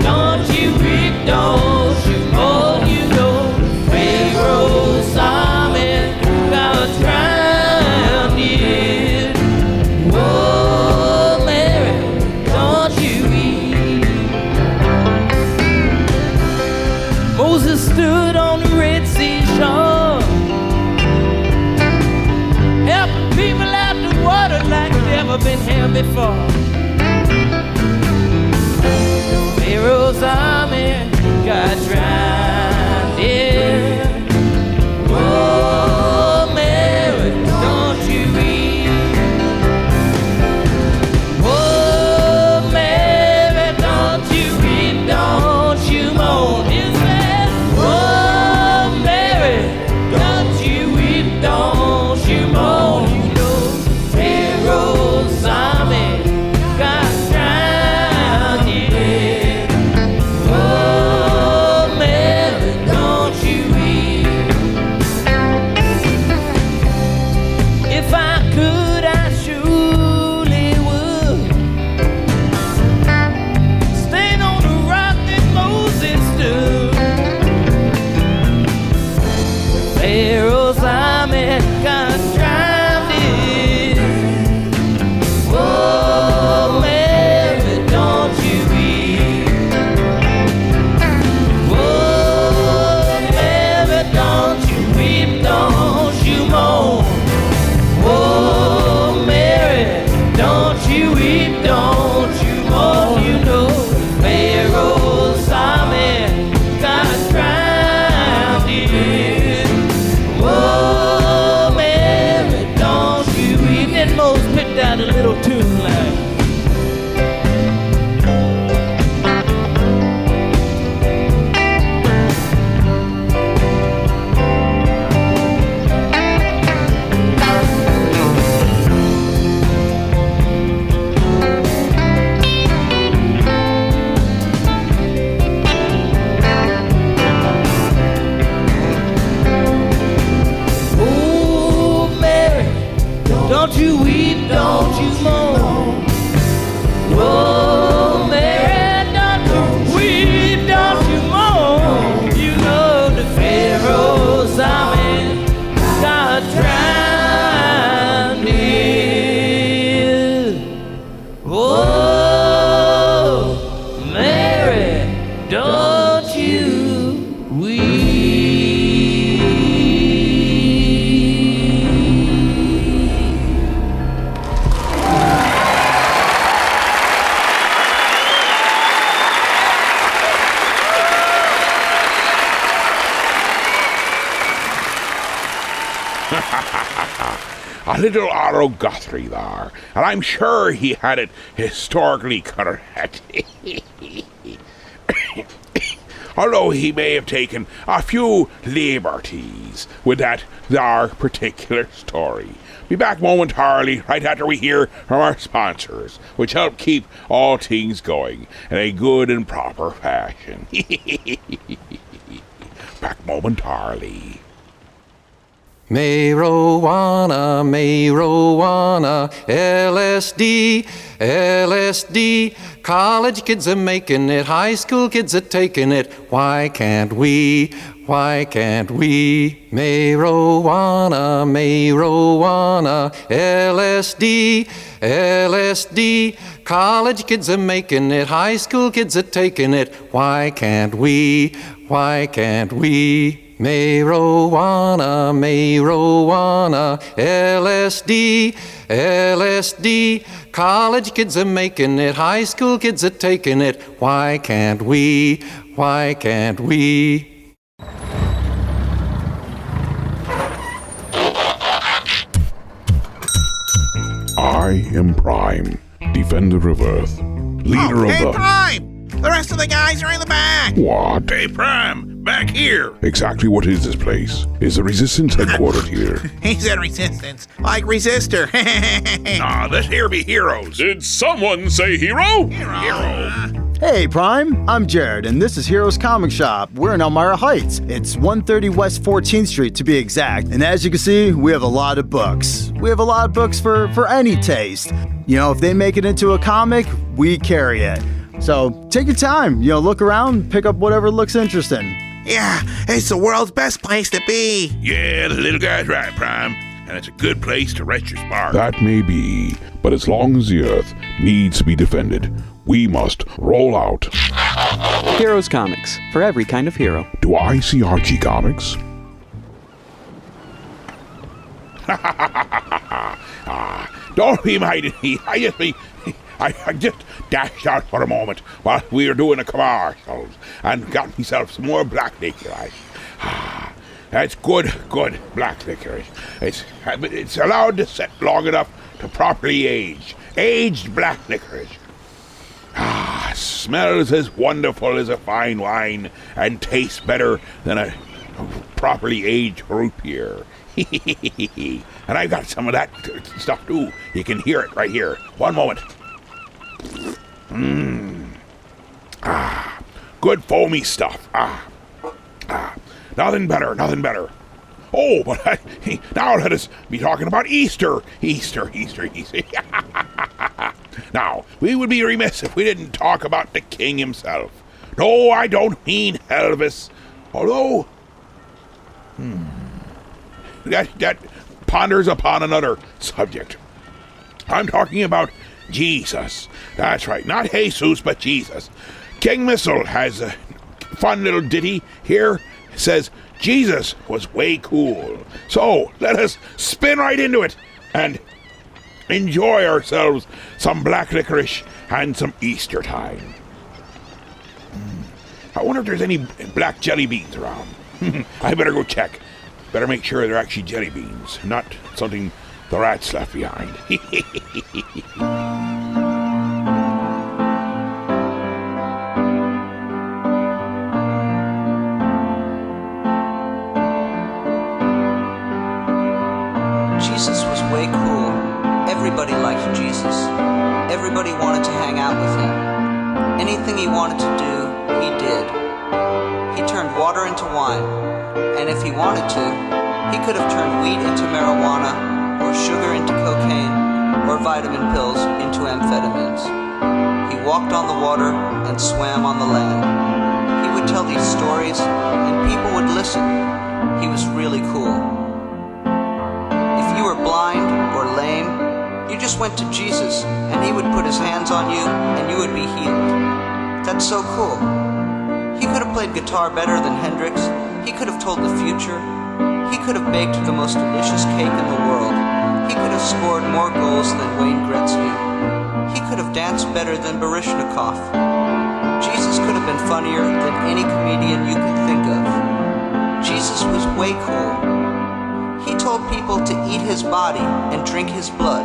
don't you weep, don't you moan. You know the Pharaoh's army got drowned in. Oh, Mary, don't you weep. Moses stood on the Red Sea shore, helping people out the water like never been here before. Pharaoh's army got drowned in. Oh, Mary, don't you weep. Oh, Mary, don't you weep, don't you moan. He said, oh, Mary, don't you weep, don't you moan. You know Pharaoh's army got drowned in. Oh, you, we. A little Otto Guthrie there, and I'm sure he had it historically correct. Although he may have taken a few liberties with that there particular story. Be back momentarily, right after we hear from our sponsors, which help keep all things going in a good and proper fashion. Back momentarily. Marijuana, marijuana, LSD, LSD. College kids are making it, high school kids are taking it. Why can't we? Why can't we? Marijuana, marijuana, LSD, LSD. College kids are making it, high school kids are taking it. Why can't we? Why can't we? Marijuana, marijuana, LSD, LSD. College kids are making it, high school kids are taking it. Why can't we? Why can't we? I am Prime, Defender of Earth, leader of the... Prime! The rest of the guys are in the back! What? Hey, Prime! Back here! Exactly what is this place? Is the Resistance headquartered here? He said resistance, like resistor. This here be heroes. Did someone say hero? Hero. Hey, Prime. I'm Jared, and this is Heroes Comic Shop. We're in Elmira Heights. It's 130 West 14th Street, to be exact. And as you can see, we have a lot of books. We have a lot of books for any taste. You know, if they make it into a comic, we carry it. So take your time, look around, pick up whatever looks interesting. Yeah, it's the world's best place to be. Yeah, the little guy's right, Prime. And it's a good place to rest your spark. That may be, but as long as the Earth needs to be defended, we must roll out. Heroes Comics, for every kind of hero. Do I see Archie Comics? Don't be minding me. I just dashed out for a moment while we were doing the commercials and got myself some more black licorice. That's good black licorice. It's allowed to sit long enough to properly age. Aged black licorice. Smells as wonderful as a fine wine and tastes better than a properly aged root beer. And I've got some of that stuff too. You can hear it right here. One moment. Good foamy stuff. Nothing better. Oh, but now let us be talking about Easter. Easter. Now, we would be remiss if we didn't talk about the king himself. No, I don't mean Elvis. Although, that ponders upon another subject. I'm talking about Jesus. That's right, not Jesus, but Jesus. King Missile has a fun little ditty here. It says, Jesus was way cool. So, let us spin right into it and enjoy ourselves some black licorice and some Easter time. I wonder if there's any black jelly beans around. I better go check. Better make sure they're actually jelly beans, not something the rats left behind. Jesus was way cool. Everybody liked Jesus. Everybody wanted to hang out with him. Anything he wanted to do, he did. He turned water into wine, and if he wanted to, he could have turned weed into marijuana, or sugar into cocaine, or vitamin pills into amphetamines. He walked on the water and swam on the land. He would tell these stories, and people would listen. He was really cool. If you were blind or lame, you just went to Jesus, and he would put his hands on you, and you would be healed. That's so cool. He could have played guitar better than Hendrix. He could have told the future. He could have baked the most delicious cake in the world. He could have scored more goals than Wayne Gretzky. He could have danced better than Baryshnikov. Jesus could have been funnier than any comedian you could think of. Jesus was way cool. He told people to eat his body and drink his blood.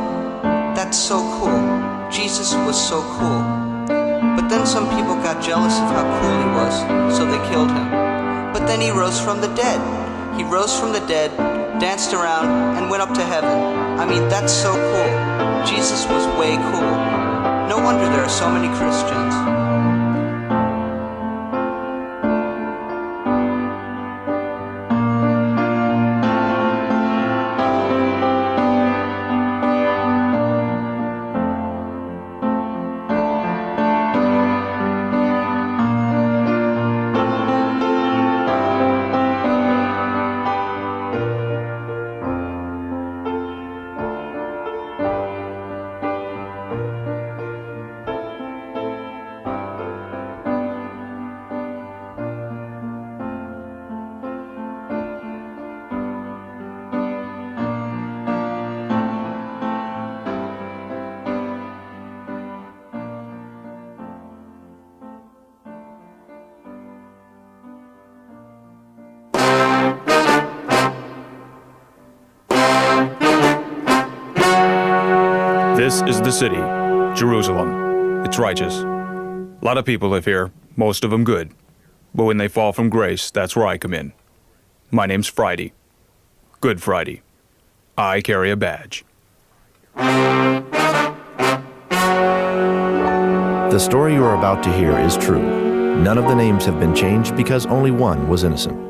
That's so cool. Jesus was so cool. But then some people got jealous of how cool he was, so they killed him. But then he rose from the dead. He rose from the dead, danced around, and went up to heaven. I mean, that's so cool. Jesus was way cool. No wonder there are so many Christians. This is the city, Jerusalem. It's righteous. A lot of people live here, most of them good. But when they fall from grace, that's where I come in. My name's Friday. Good Friday. I carry a badge. The story you are about to hear is true. None of the names have been changed because only one was innocent.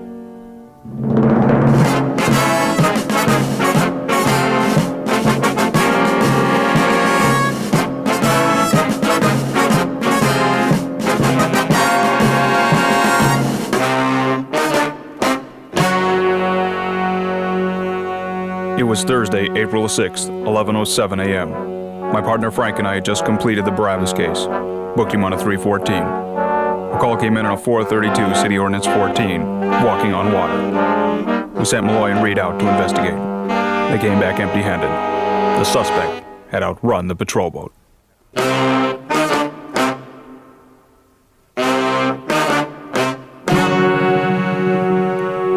It was Thursday, April 6th, 11:07 a.m. My partner Frank and I had just completed the Barabbas case. Booked him on a 314. A call came in on a 432 City Ordinance 14, walking on water. We sent Malloy and Reed out to investigate. They came back empty-handed. The suspect had outrun the patrol boat.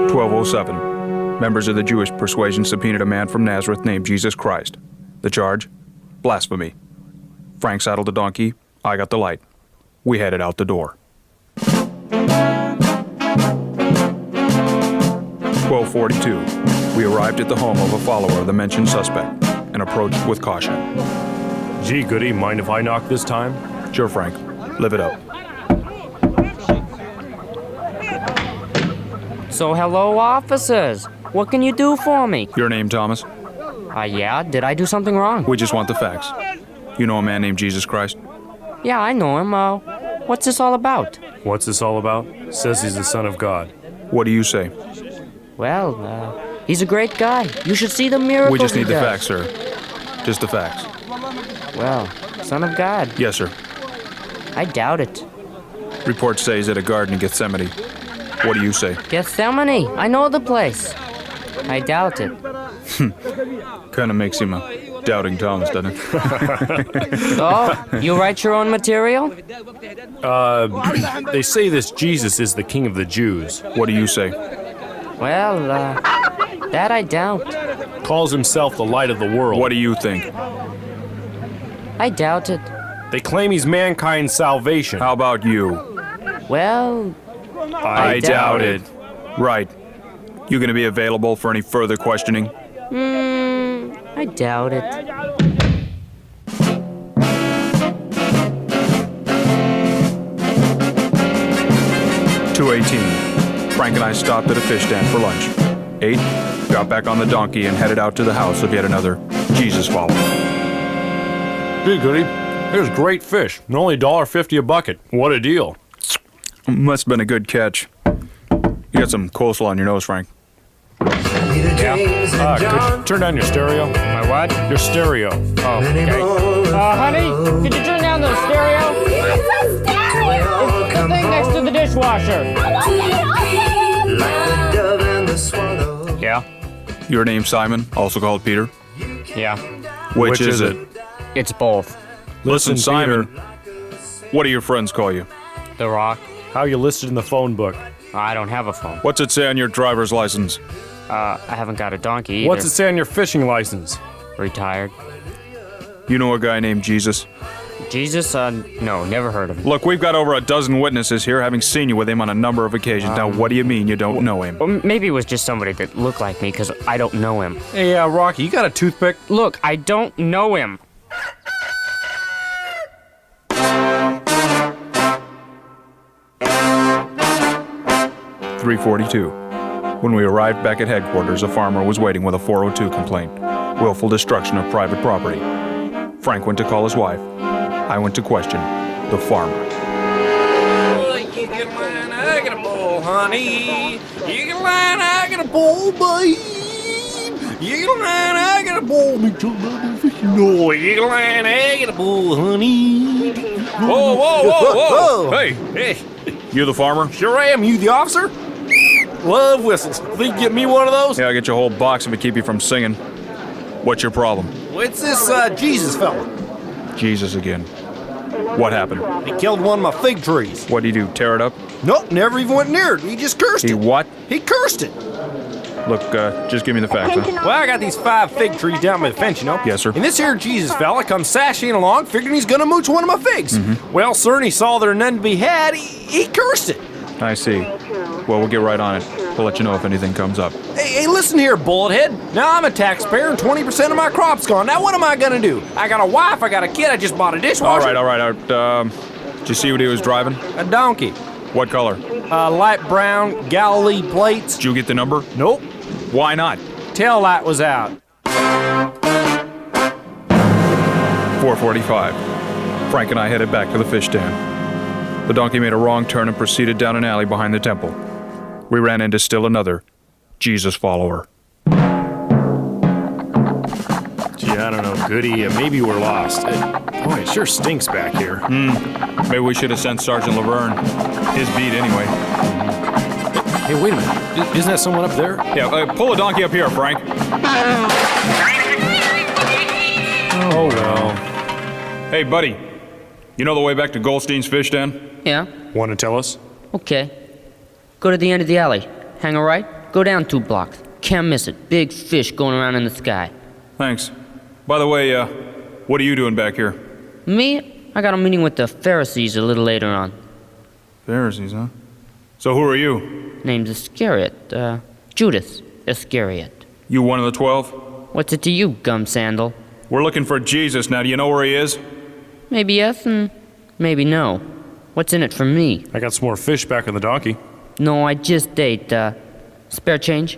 12:07. Members of the Jewish persuasion subpoenaed a man from Nazareth named Jesus Christ. The charge? Blasphemy. Frank saddled the donkey. I got the light. We headed out the door. 12:42. We arrived at the home of a follower of the mentioned suspect and approached with caution. Gee, goody, mind if I knock this time? Sure, Frank. Live it up. So hello, officers. What can you do for me? Your name, Thomas? Yeah? Did I do something wrong? We just want the facts. You know a man named Jesus Christ? Yeah, I know him. What's this all about? What's this all about? Says he's the Son of God. What do you say? Well, he's a great guy. You should see the miracles We just need he the does. facts, sir. Just the facts. Well, Son of God. Yes, sir. I doubt it. Reports say he's at a garden in Gethsemane. What do you say? Gethsemane. I know the place. I doubt it. Kind of makes him a doubting Thomas, doesn't it? Oh, you write your own material? They say this Jesus is the King of the Jews. What do you say? Well, that I doubt. Calls himself the light of the world. What do you think? I doubt it. They claim he's mankind's salvation. How about you? Well, I doubt it. Right. You gonna be available for any further questioning? I doubt it. .218. Frank and I stopped at a fish stand for lunch. 8. Got back on the donkey and headed out to the house of yet another Jesus follower. Gee, goody. Here's great fish. And only $1.50 a bucket. What a deal. Must have been a good catch. You got some coleslaw on your nose, Frank. Yeah. Could you turn down your stereo? My what? Your stereo. Oh, okay. Honey, could you turn down the stereo? It's a stereo! It's the thing next to the dishwasher. Yeah? Your name's Simon, also called Peter? Yeah. Which is it? It's both. Listen, Simon. What do your friends call you? The Rock. How you listed in the phone book? I don't have a phone. What's it say on your driver's license? I haven't got a donkey either. What's it say on your fishing license? Retired. You know a guy named Jesus? Jesus? No, never heard of him. Look, we've got over a dozen witnesses here, having seen you with him on a number of occasions. Now, what do you mean you don't know him? Well, maybe it was just somebody that looked like me, because I don't know him. Hey, Rocky, you got a toothpick? Look, I don't know him. .342. When we arrived back at headquarters, a farmer was waiting with a 402 complaint. Willful destruction of private property. Frank went to call his wife. I went to question the farmer. You can line, I got a bowl, honey. You can line, I got a bowl, babe. You can line, I got a bowl. No, you can line, I got a bowl, honey. Whoa, whoa, whoa, whoa! Hey, you the farmer? Sure am. You the officer? Love whistles. Think you get me one of those? Yeah, I'll get you a whole box if it keep you from singing. What's your problem? What's this Jesus fella? Jesus again. What happened? He killed one of my fig trees. What did he do, tear it up? Nope, never even went near it. He just cursed it. He what? He cursed it. Look, just give me the facts, huh? Well, I got these 5 fig trees down by the fence, you know? Yes, sir. And this here Jesus fella comes sashing along, figuring he's gonna mooch one of my figs. Well, sir, and he saw there none to be had, he cursed it. I see. Well, we'll get right on it. We'll let you know if anything comes up. Hey, listen here, bullethead. Now I'm a taxpayer and 20% of my crop's gone. Now what am I gonna do? I got a wife, I got a kid, I just bought a dishwasher. All right. Did you see what he was driving? A donkey. What color? Light brown, Galilee plates. Did you get the number? Nope. Why not? Tail light was out. 4:45. Frank and I headed back to the fish stand. The donkey made a wrong turn and proceeded down an alley behind the temple. We ran into still another Jesus follower. Gee, I don't know, Goody. Maybe we're lost. Boy, it sure stinks back here. Maybe we should have sent Sergeant Laverne. His beat anyway. Hey, wait a minute. Isn't that someone up there? Yeah, pull the donkey up here, Frank. Oh, well. Hey, buddy. You know the way back to Goldstein's fish den? Yeah. Want to tell us? Okay. Go to the end of the alley. Hang a right. Go down 2 blocks. Can't miss it. Big fish going around in the sky. Thanks. By the way, what are you doing back here? Me? I got a meeting with the Pharisees a little later on. Pharisees, huh? So who are you? Name's Iscariot. Judas Iscariot. You one of the 12? What's it to you, gum sandal? We're looking for Jesus now. Do you know where he is? Maybe yes and maybe no. What's in it for me? I got some more fish back on the donkey. No, I just ate. Spare change?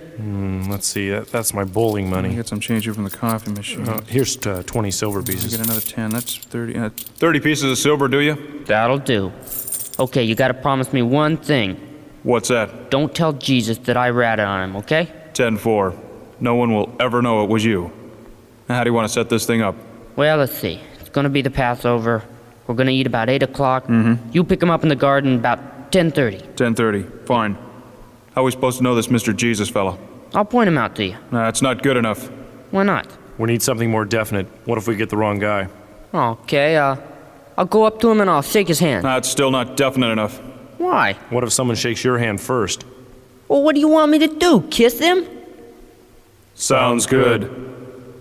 Let's see. That's my bowling money. Get some change here from the coffee machine. Here's 20 silver pieces. Get another 10. That's 30. 30 pieces of silver, do you? That'll do. Okay, you gotta promise me one thing. What's that? Don't tell Jesus that I ratted on him, okay? 10-4. No one will ever know it was you. Now, how do you want to set this thing up? Well, let's see. It's gonna be the Passover. We're gonna eat about 8 o'clock. You pick him up in the garden about 10:30. 10:30. Fine. How are we supposed to know this Mr. Jesus fella? I'll point him out to you. Nah, it's not good enough. Why not? We need something more definite. What if we get the wrong guy? Okay, I'll go up to him and I'll shake his hand. Nah, it's still not definite enough. Why? What if someone shakes your hand first? Well, what do you want me to do? Kiss him? Sounds good.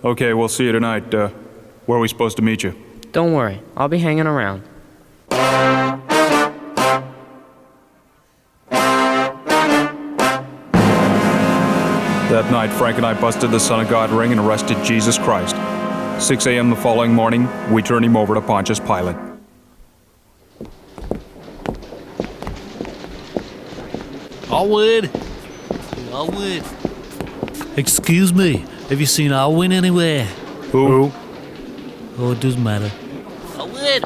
Okay, we'll see you tonight. Where are we supposed to meet you? Don't worry. I'll be hanging around. That night, Frank and I busted the Son of God ring and arrested Jesus Christ. 6 a.m. the following morning, we turned him over to Pontius Pilate. Alwyn! Alwyn! Excuse me, have you seen Alwyn anywhere? Who? Oh, it doesn't matter. Alwyn!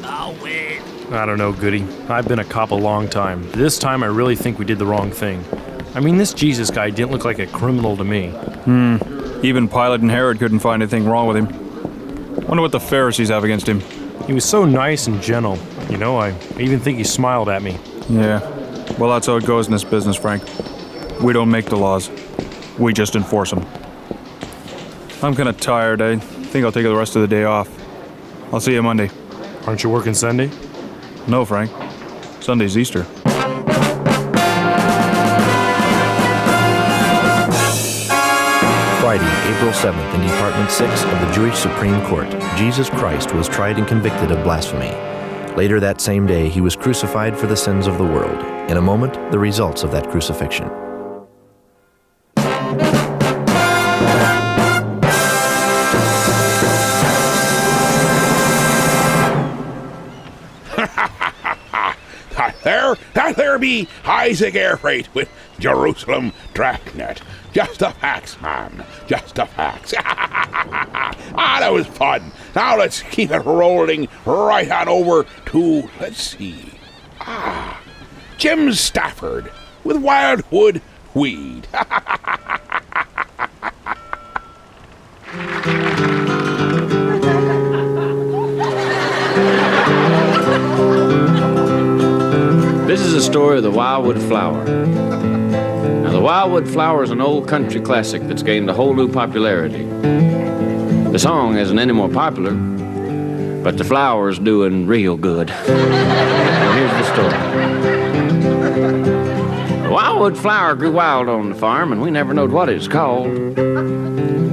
Alwyn! I don't know, Goody. I've been a cop a long time. This time I really think we did the wrong thing. I mean, this Jesus guy didn't look like a criminal to me. Even Pilate and Herod couldn't find anything wrong with him. Wonder what the Pharisees have against him. He was so nice and gentle. You know, I even think he smiled at me. Yeah. Well, that's how it goes in this business, Frank. We don't make the laws. We just enforce them. I'm kind of tired. I think I'll take the rest of the day off. I'll see you Monday. Aren't you working Sunday? No, Frank. Sunday's Easter. Friday, April 7th, in Department 6 of the Jewish Supreme Court, Jesus Christ was tried and convicted of blasphemy. Later that same day, he was crucified for the sins of the world. In a moment, the results of that crucifixion. That there be Isaac Air Freight with Jerusalem Dragnet. Just the facts, man. Just the facts. That was fun. Now let's keep it rolling right on over to, let's see. Jim Stafford with Wildwood Weed. This is a story of the Wildwood Flower. Now, the Wildwood Flower is an old country classic that's gained a whole new popularity. The song isn't any more popular, but the flower's doing real good. And here's the story. The Wildwood Flower grew wild on the farm, and we never knowed what it's called.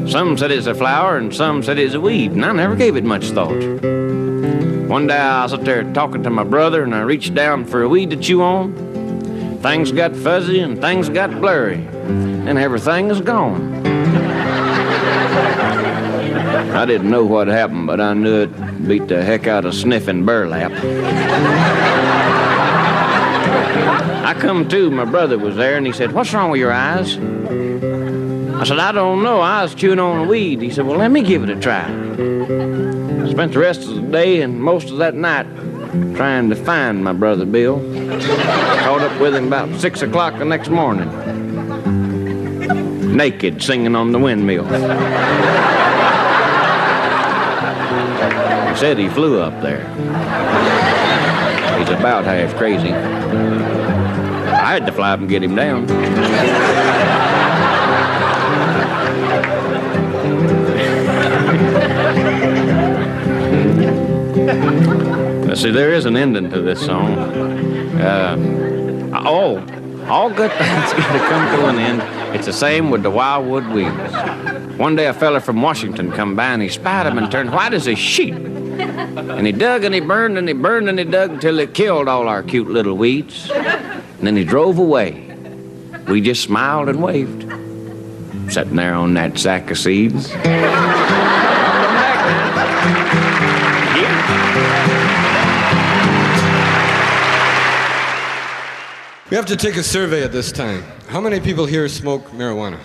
Some said it's a flower, and some said it's a weed, and I never gave it much thought. One day I was up there talking to my brother, and I reached down for a weed to chew on. Things got fuzzy and things got blurry, and everything is gone. I didn't know what happened, but I knew it beat the heck out of sniffing burlap. I come to, my brother was there, and he said, "What's wrong with your eyes?" I said, "I don't know, I was chewing on a weed." He said, "Well, let me give it a try." I spent the rest of the day and most of that night trying to find my brother Bill. Caught up with him about 6 o'clock the next morning. Naked, singing on the windmill. He said he flew up there. He's about half crazy. I had to fly up and get him down. See, there is an ending to this song. All good things got to come to an end. It's the same with the Wildwood Weeds. One day a fella from Washington come by and he spied him and turned white as a sheet. And he dug and he burned and he burned and he dug until it killed all our cute little weeds. And then he drove away. We just smiled and waved, sitting there on that sack of seeds. We have to take a survey at this time. How many people here smoke marijuana?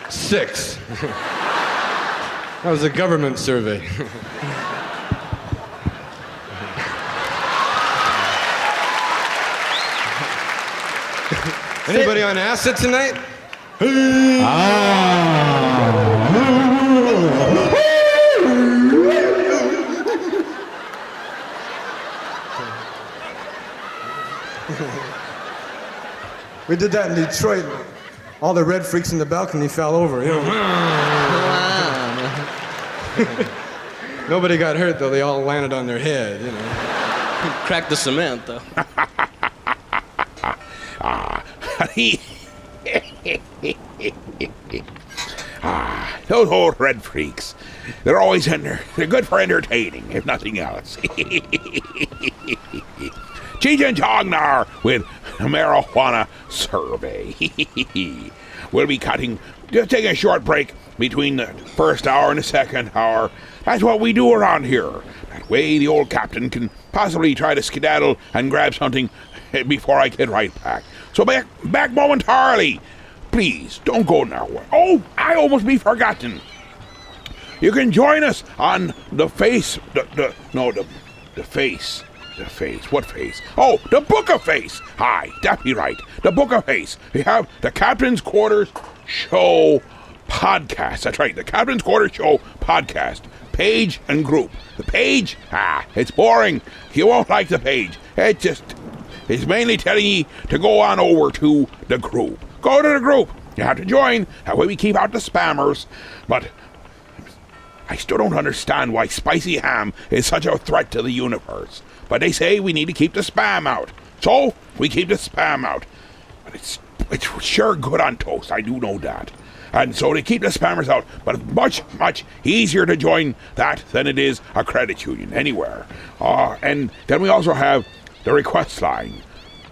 Six. That was a government survey. Anybody on acid tonight? We did that in Detroit. All the red freaks in the balcony fell over, you know. Nobody got hurt, though. They all landed on their head, you know. Cracked the cement, though. Those old red freaks. They're always they're good for entertaining, if nothing else. Cheech and Chongnar with Marijuana Survey. We'll be just taking a short break between the first hour and the second hour. That's what we do around here. That way the old captain can possibly try to skedaddle and grab something before I get right back. So back momentarily. Please, don't go nowhere. Oh, I almost be forgotten. You can join us on the face. The face. The face. What face? Oh, the Book of Face. Hi, that'd be right. The Book of Face. We have the Captain's Quarters show podcast. That's right, the Captain's Quarter Show podcast. Page and group. The page? It's boring. You won't like the page. It's mainly telling you to go on over to the group. Go to the group. You have to join. That way we keep out the spammers. But I still don't understand why spicy ham is such a threat to the universe. But they say we need to keep the spam out. So, we keep the spam out. But it's sure good on toast. I do know that. And so they keep the spammers out, but it's much, much easier to join that than it is a credit union anywhere. And then we also have the request line.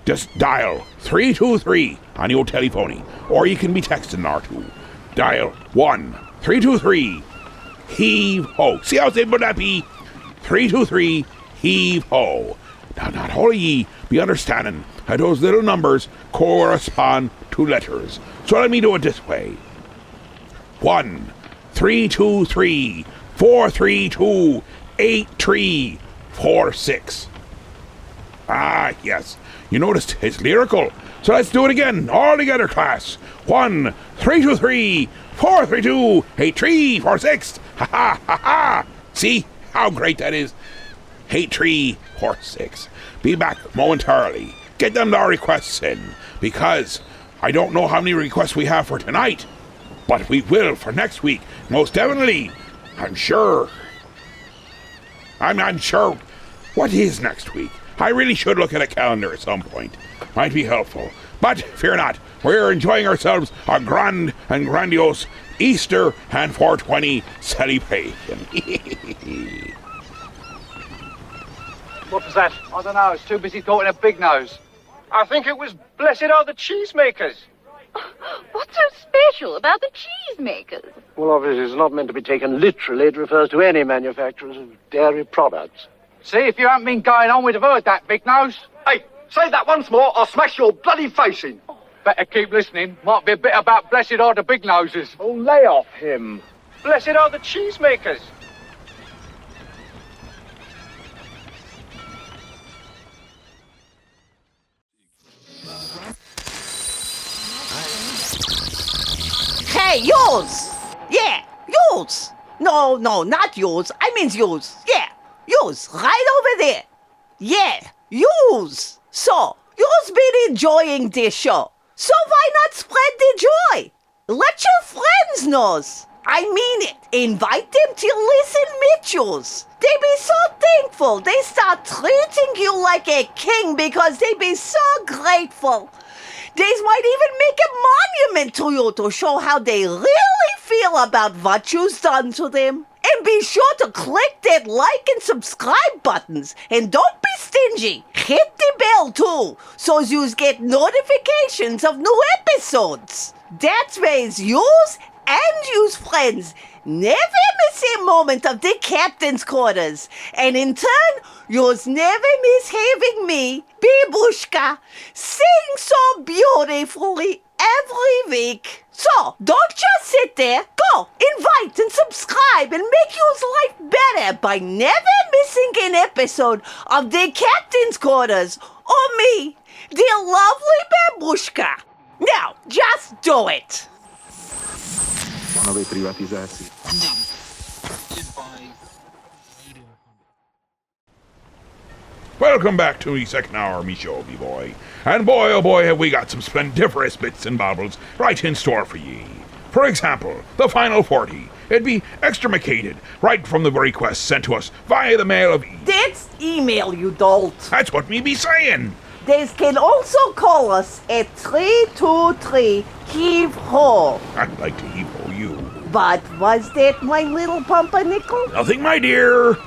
Just dial 323 on your telephone, or you can be texting R2. Dial 1-323-HEAVE-HO. See how simple that be? 323-HEAVE-HO. Now, not only ye be understanding how those little numbers correspond to letters. So let me do it this way. 1-323-432-8346. Yes. You noticed it's lyrical. So let's do it again. All together, class. 1-323-432-8346. Ha ha ha ha. See how great that is? 8346. Be back momentarily. Get them their requests in, because I don't know how many requests we have for tonight, but we will for next week. Most definitely. I'm sure. I'm sure. What is next week? I really should look at a calendar at some point. Might be helpful. But fear not. We're enjoying ourselves a grand and grandiose Easter and 420 celebration. What was that? I don't know. I was too busy talking to Big Nose. I think it was Blessed Are the Cheesemakers. What's so special about the cheesemakers? Well, obviously, it's not meant to be taken literally. It refers to any manufacturers of dairy products. See, if you haven't been going on, we'd have heard that, Big Nose. Hey, say that once more, I'll smash your bloody face in. Better keep listening. Might be a bit about Blessed Are the Big Noses. Oh, lay off him. Blessed Are the Cheesemakers. Hey, yours! Yeah, yours! No, not yours. I mean yours. Yeah, yours, right over there. Yeah, yours. So, yours been enjoying this show. So why not spread the joy? Let your friends know. I mean it. Invite them to listen with yours. They be so thankful. They start treating you like a king because they be so grateful. They might even make a monument to you to show how they really feel about what you've done to them. And be sure to click that like and subscribe buttons. And don't be stingy. Hit the bell too, so you get notifications of new episodes. That ways yous and yous friends never miss a moment of the captain's quarters. And in turn, yous never miss having me, Babushka, sing so beautifully every week. So, don't just sit there. Go, invite and subscribe and make your life better by never missing an episode of the Captain's Quarters or me, the lovely Babushka. Now, just do it. Welcome back to the second hour of me show, me boy. And boy, oh boy, have we got some splendiferous bits and baubles right in store for ye. For example, the final 40. It'd be extricated right from the request sent to us via the mail of That's email, you dolt. That's what me be saying. They can also call us at 323-HEAVE-HO. I'd like to heave-ho you. But was that my little pumpernickel? Nothing, my dear.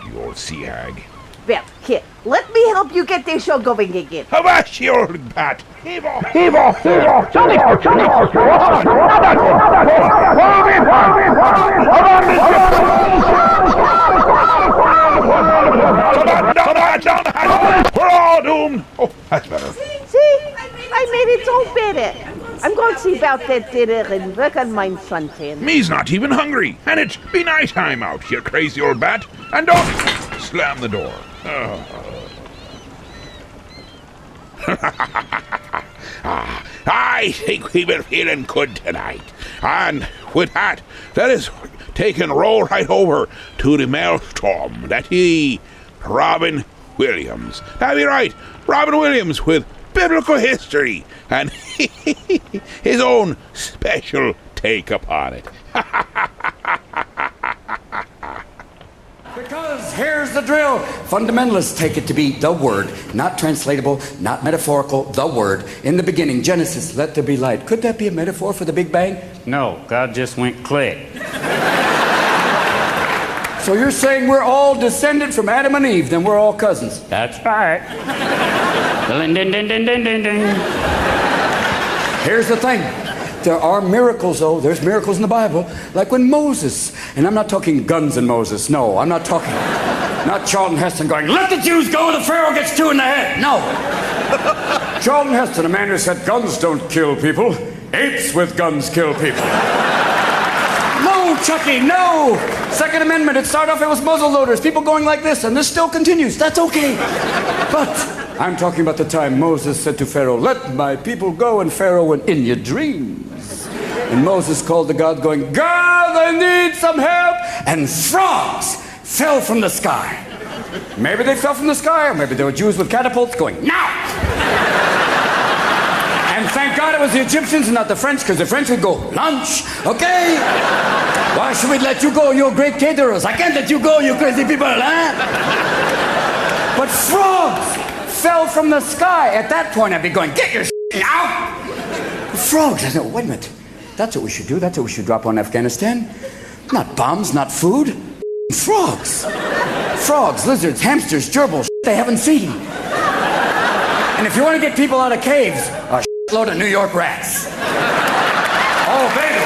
You old sea hag. Well, here, let me help you get this show going again. Avast, you old bat. Heave-ho! Heave-ho! Heave-ho! Johnny! We're all doomed. Oh, that's better. See? I made it all better. I'm going to see about that dinner and work on my suntan. Me's not even hungry, and it's be night time out, you crazy old bat. And don't slam the door. I think we've been feeling good tonight. And with that, let us take and roll right over to the maelstrom. That is Robin Williams. That'd be right, Robin Williams with biblical history and his own special take upon it. Because here's the drill. Fundamentalists take it to be the word, not translatable, not metaphorical, the word. In the beginning, Genesis, let there be light. Could that be a metaphor for the Big Bang? No, God just went click. So you're saying we're all descended from Adam and Eve, then we're all cousins. That's right. Ding, ding, ding, ding, ding, ding, ding. Here's the thing. There are miracles, though. There's miracles in the Bible. Like when Moses, and I'm not talking guns and Moses. No, I'm not talking, not Charlton Heston going, let the Jews go, the Pharaoh gets 2 in the head. No. Charlton Heston, a man who said guns don't kill people. Apes with guns kill people. No, Chucky, no. Second Amendment, it started off, it was muzzle loaders. People going like this, and this still continues. That's okay. But I'm talking about the time Moses said to Pharaoh, let my people go, and Pharaoh went, in your dreams. And Moses called to God going, God, I need some help. And frogs fell from the sky. Maybe they fell from the sky, or maybe they were Jews with catapults going, now! And thank God it was the Egyptians and not the French, because the French would go, lunch, okay? Why should we let you go? You're great caterers. I can't let you go, you crazy people, huh? But frogs fell from the sky. At that point, I'd be going, get your shit out! Frogs. I said, wait a minute. That's what we should do. That's what we should drop on Afghanistan. Not bombs, not food. Frogs. Frogs, lizards, hamsters, gerbils, they haven't seen. And if you want to get people out of caves, a load of New York rats. Oh, baby.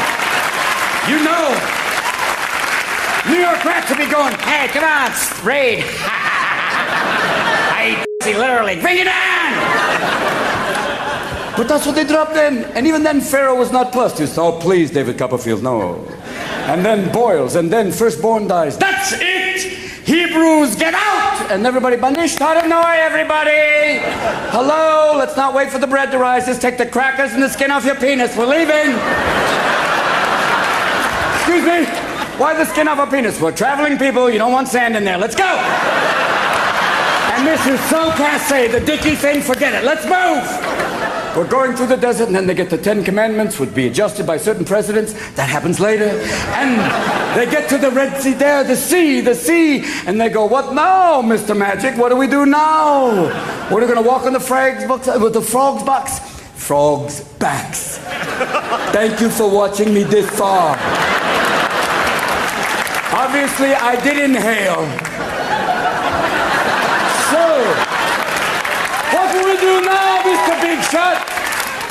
You know. New York rats would be going, hey, come on, raid. I eat literally. Bring it on! But that's what they dropped in. And even then, Pharaoh was not plussed. He said, oh, please, David Copperfield, no. And then boils, and then firstborn dies. That's it! Hebrews, get out! And everybody, Banish Taranoi, everybody! Hello, let's not wait for the bread to rise. Just take the crackers and the skin off your penis. We're leaving! Excuse me? Why the skin off a penis? We're traveling people. You don't want sand in there. Let's go! And this is so passe, the dicky thing, forget it. Let's move! We're going through the desert, and then they get the 10 Commandments, would be adjusted by certain presidents. That happens later. And they get to the Red Sea there, the sea, and they go, what now, Mr. Magic? What do we do now? We're going to walk on the frogs box. Frogs' backs. Thank you for watching me this far. Obviously, I did inhale. So, what do we do now, Mr. Big Shot?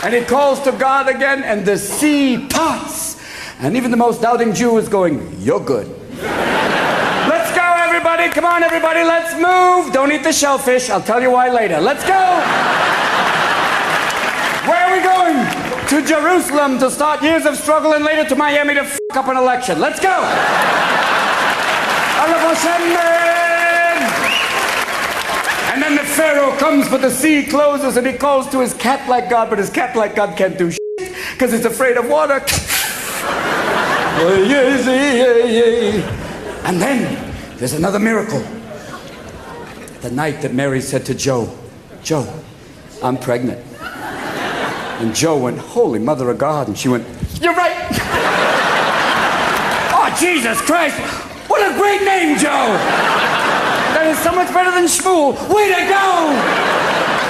And he calls to God again, and the sea parts. And even the most doubting Jew is going, you're good. Let's go, everybody. Come on, everybody. Let's move. Don't eat the shellfish. I'll tell you why later. Let's go. Where are we going? To Jerusalem to start years of struggle, and later to Miami to f*** up an election. Let's go. And then the Pharaoh comes, but the sea closes, and he calls to his cat-like God, but his cat-like God can't do shit, because he's afraid of water. And then there's another miracle. The night that Mary said to Joe, Joe, I'm pregnant. And Joe went, Holy Mother of God. And she went, you're right. Oh, Jesus Christ. What a great name, Joe. That is so much better than Shmuel. Way to go.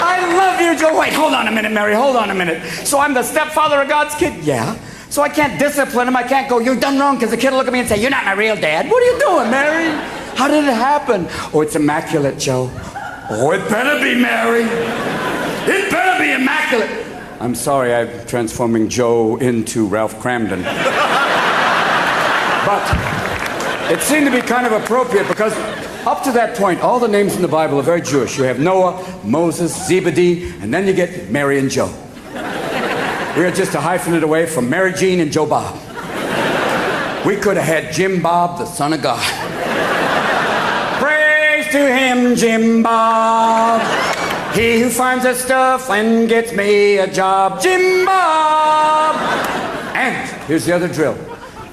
I love you, Joe. Wait, hold on a minute, Mary. Hold on a minute. So I'm the stepfather of God's kid? Yeah. So I can't discipline him. I can't go, you've done wrong, because the kid will look at me and say, you're not my real dad. What are you doing, Mary? How did it happen? Oh, it's immaculate, Joe. Oh, it better be, Mary. It better be immaculate. I'm sorry, I'm transforming Joe into Ralph Cramden. But it seemed to be kind of appropriate, because up to that point, all the names in the Bible are very Jewish. You have Noah, Moses, Zebedee, and then you get Mary and Joe. We are just a hyphenate away from Mary Jean and Joe Bob. We could have had Jim Bob, the Son of God. Praise to him, Jim Bob. He who finds a stuff and gets me a job, Jim Bob. And here's the other drill.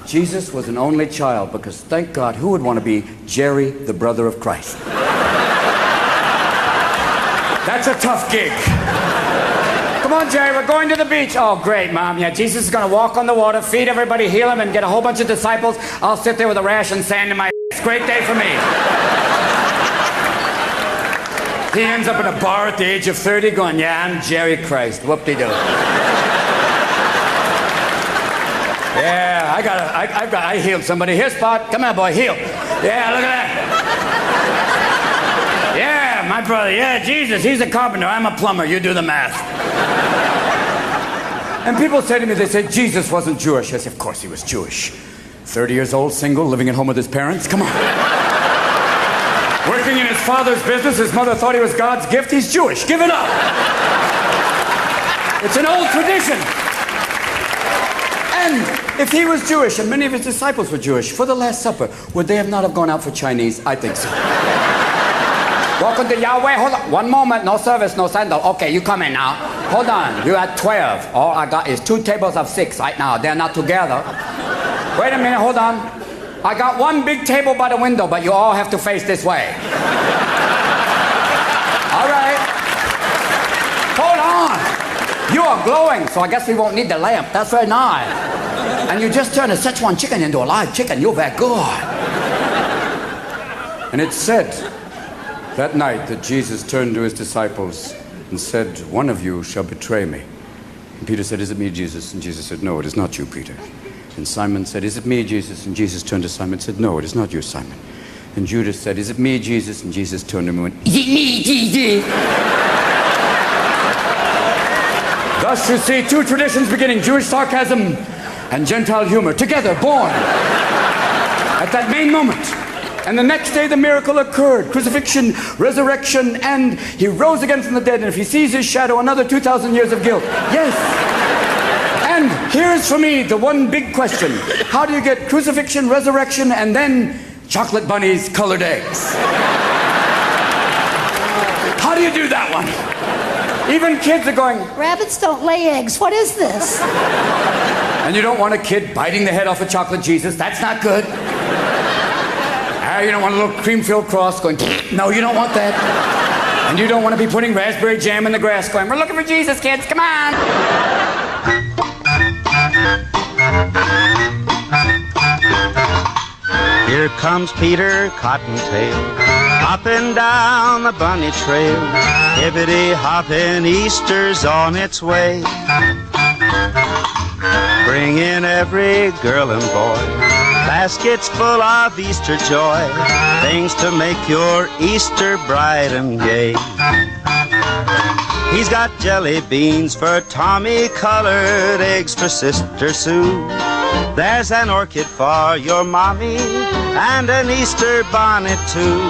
Jesus was an only child because, thank God, who would want to be Jerry, the brother of Christ? That's a tough gig. Come on, Jerry, we're going to the beach. Oh, great, Mom. Yeah, Jesus is going to walk on the water, feed everybody, heal them, and get a whole bunch of disciples. I'll sit there with a rash and sand in my ass. Great day for me. He ends up in a bar at the age of 30 going, yeah, I'm Jerry Christ. Whoop-de-doo. Yeah, I healed somebody. Here, Spot. Come on, boy, heal. Yeah, look at that. Yeah, my brother. Yeah, Jesus, he's a carpenter. I'm a plumber. You do the math. And people say to me, they say, Jesus wasn't Jewish. I say, of course he was Jewish. 30 years old, single, living at home with his parents. Come on. Working in his father's business, his mother thought he was God's gift. He's Jewish. Give it up. It's an old tradition. And if he was Jewish and many of his disciples were Jewish, for the Last Supper, would they not have gone out for Chinese? I think so. Welcome to Yahweh. Hold on. One moment. No service, no sandal. Okay, you come in now. Hold on. You had 12. All I got is 2 tables of 6 right now. They're not together. Wait a minute. Hold on. I got one big table by the window, but you all have to face this way. All right. Hold on. You are glowing, so I guess we won't need the lamp. That's very nice. And you just turned a Szechuan chicken into a live chicken. You're very good. And it said that night that Jesus turned to his disciples and said, one of you shall betray me. And Peter said, is it me, Jesus? And Jesus said, no, it is not you, Peter. And Simon said, is it me, Jesus? And Jesus turned to Simon and said, no, it is not you, Simon. And Judas said, is it me, Jesus? And Jesus turned to him and went, is it me, Jesus? Thus you see 2 traditions beginning, Jewish sarcasm and Gentile humor, together, born at that main moment. And the next day the miracle occurred, crucifixion, resurrection, and he rose again from the dead. And if he sees his shadow, another 2,000 years of guilt. Yes. And here's for me the one big question. How do you get crucifixion, resurrection, and then chocolate bunnies, colored eggs? How do you do that one? Even kids are going, rabbits don't lay eggs. What is this? And you don't want a kid biting the head off of chocolate Jesus. That's not good. You don't want a little cream-filled cross going, no, you don't want that. And you don't want to be putting raspberry jam in the grass going, we're looking for Jesus, kids, come on. Here comes Peter Cottontail, hopping down the bunny trail. Hippity-hopping, Easter's on its way. Bring in every girl and boy, baskets full of Easter joy, things to make your Easter bright and gay. He's got jelly beans for Tommy, colored eggs for Sister Sue. There's an orchid for your mommy and an Easter bonnet too.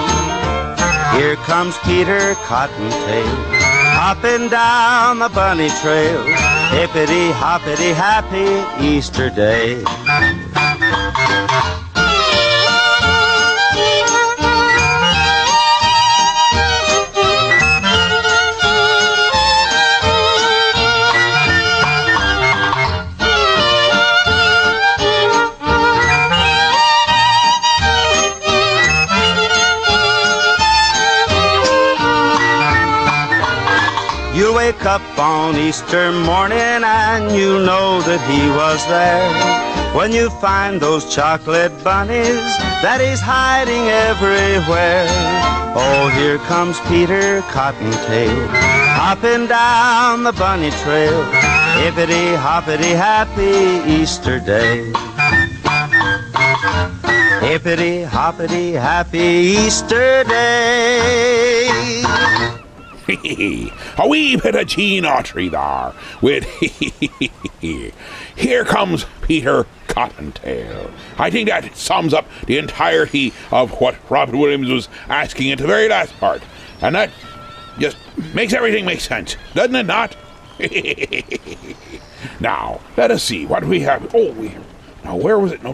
Here comes Peter Cottontail, hopping down the bunny trail. Hippity-hoppity, happy Easter day. You wake up on Easter morning and you know that he was there. When you find those chocolate bunnies that he's hiding everywhere. Oh, here comes Peter Cottontail, hopping down the bunny trail. Hippity-hoppity, happy Easter day. Hippity-hoppity, happy Easter day. A wee bit of Gene Autry there with Here Comes Peter Cottontail. I think that sums up the entirety of what Robert Williams was asking at the very last part. And that just makes everything make sense, doesn't it not? Now, let us see what we have. Oh, now where was it? No.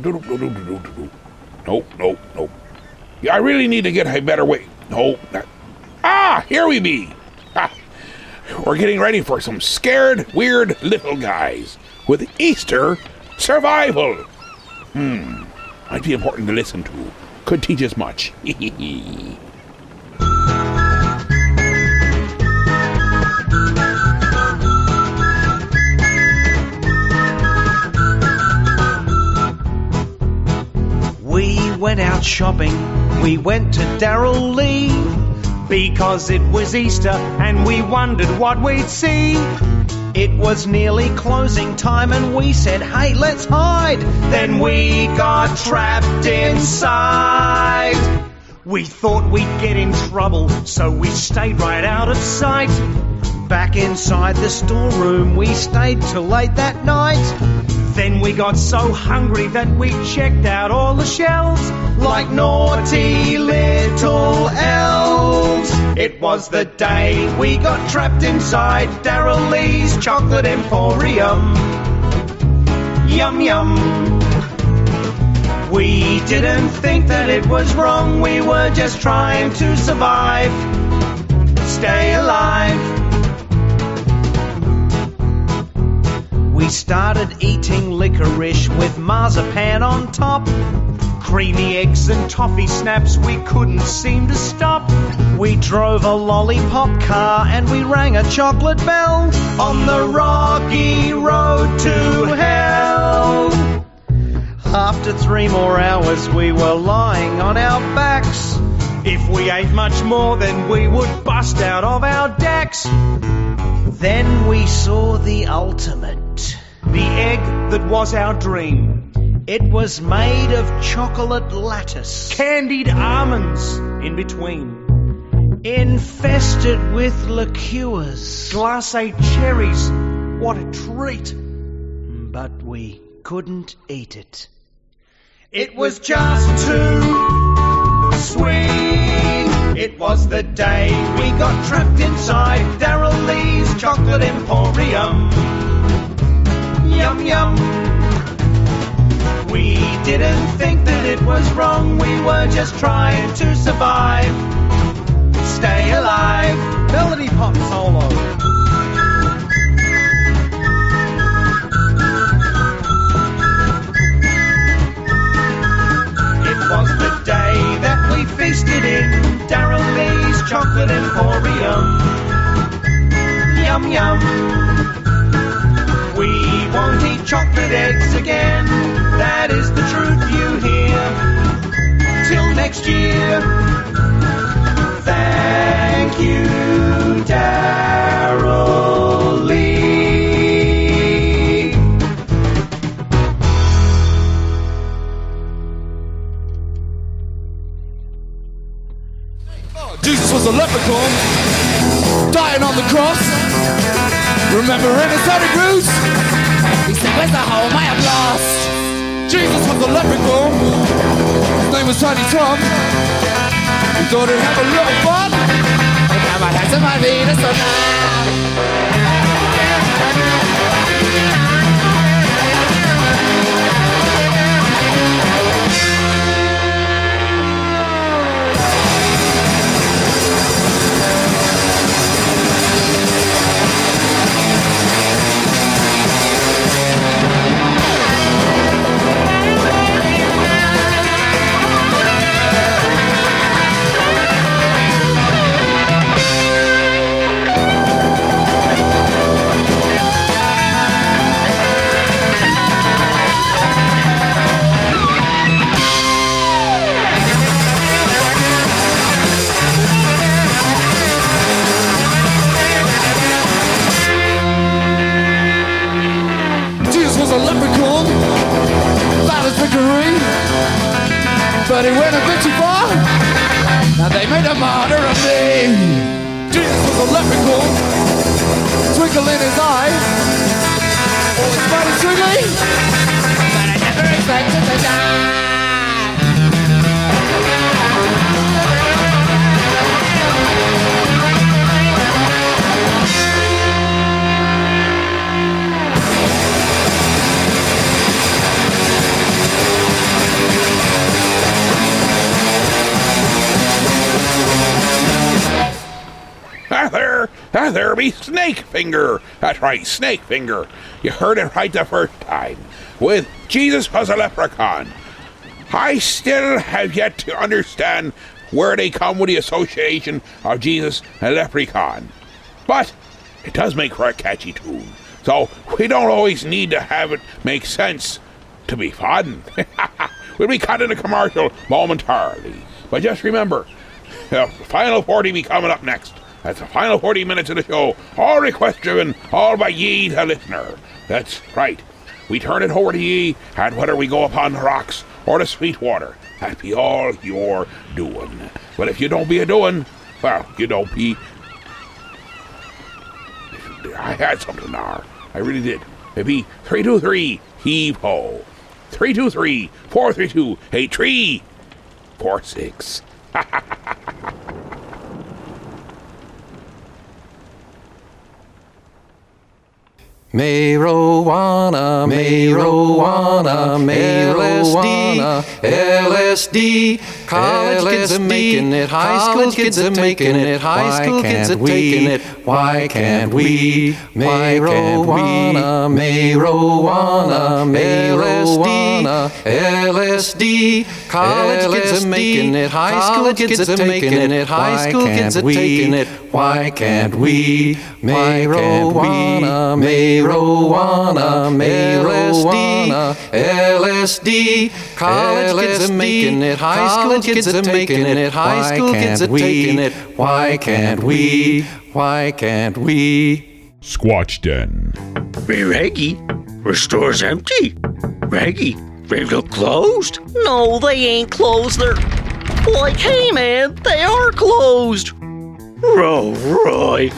Yeah, I really need to get a better way. No, here we be. we're getting ready for some scared, weird little guys with Easter survival. Might be important to listen to. Could teach us much. We went out shopping, we went to Darrell Lee, because it was Easter and we wondered what we'd see. It was nearly closing time and we said, hey, let's hide. Then we got trapped inside. We thought we'd get in trouble, so we stayed right out of sight. Back inside the storeroom, we stayed till late that night. Then we got so hungry that we checked out all the shelves like naughty little elves. It was the day we got trapped inside Darrell Lee's Chocolate Emporium. Yum yum. We didn't think that it was wrong, we were just trying to survive, stay alive. We started eating licorice with marzipan on top. Creamy eggs and toffee snaps, we couldn't seem to stop. We drove a lollipop car and we rang a chocolate bell on the rocky road to hell. After 3 more hours we were lying on our backs. If we ate much more then we would bust out of our decks. Then we saw the ultimate, the egg that was our dream. It was made of chocolate lattice, candied almonds in between, infested with liqueurs, glacé cherries. What a treat! But we couldn't eat it. It was just too sweet. It was the day we got trapped inside Darrell Lee's Chocolate Emporium. Yum yum. We didn't think that it was wrong, we were just trying to survive, stay alive. Melody pop solo. It was the day that we feasted in Darrell Lee's Chocolate Emporium. Yum yum. We won't eat chocolate eggs again, that is the truth you hear. Till next year. Thank you, Darrell Lee. Jesus was a leprechaun, dying on the cross. Remember in the Santa Cruz? He said, where's the home I have lost? Jesus was a leprechaun. His name was Tiny Tom. He thought he'd have a little fun. And now my hands and my feet are so but he went a bit too far. Now they made a martyr of me. Jesus was a leprechaun, twinkle in his eye. Oh, it's mighty twinkly, but I never expected to die. There, There be Snake Finger. That's right, Snake Finger. You heard it right the first time. With Jesus was a leprechaun. I still have yet to understand where they come with the association of Jesus and leprechaun. But it does make for a catchy tune. So we don't always need to have it make sense to be fun. We'll be cutting a commercial momentarily. But just remember, the final 40 be coming up next. That's the final 40 minutes of the show. All request driven, all by ye, the listener. That's right. We turn it over to ye, and whether we go upon the rocks or the sweet water, that be all your doing. But if you don't be a doing, well, you don't be... I had something there. I really did. It'd be 323 heave ho. 323-432-8346. Marijuana, marijuana, marijuana, LSD, college kids are making it, high school kids are taking it, high school kids are taking it, why can't we? Marijuana, marijuana, marijuana, LSD, college kids are making it, high school kids are taking it, high school kids are taking it, why can't we? Marijuana, marijuana, marijuana, LSD, college kids are making it, high school kids are taking it, high school kids are taking it, why can't we? Why can't we? Squatch Den. Hey, Reggie, the store's empty. Reggie, they look closed. No, they ain't closed. They're like, hey man, they are closed. Oh, Roy,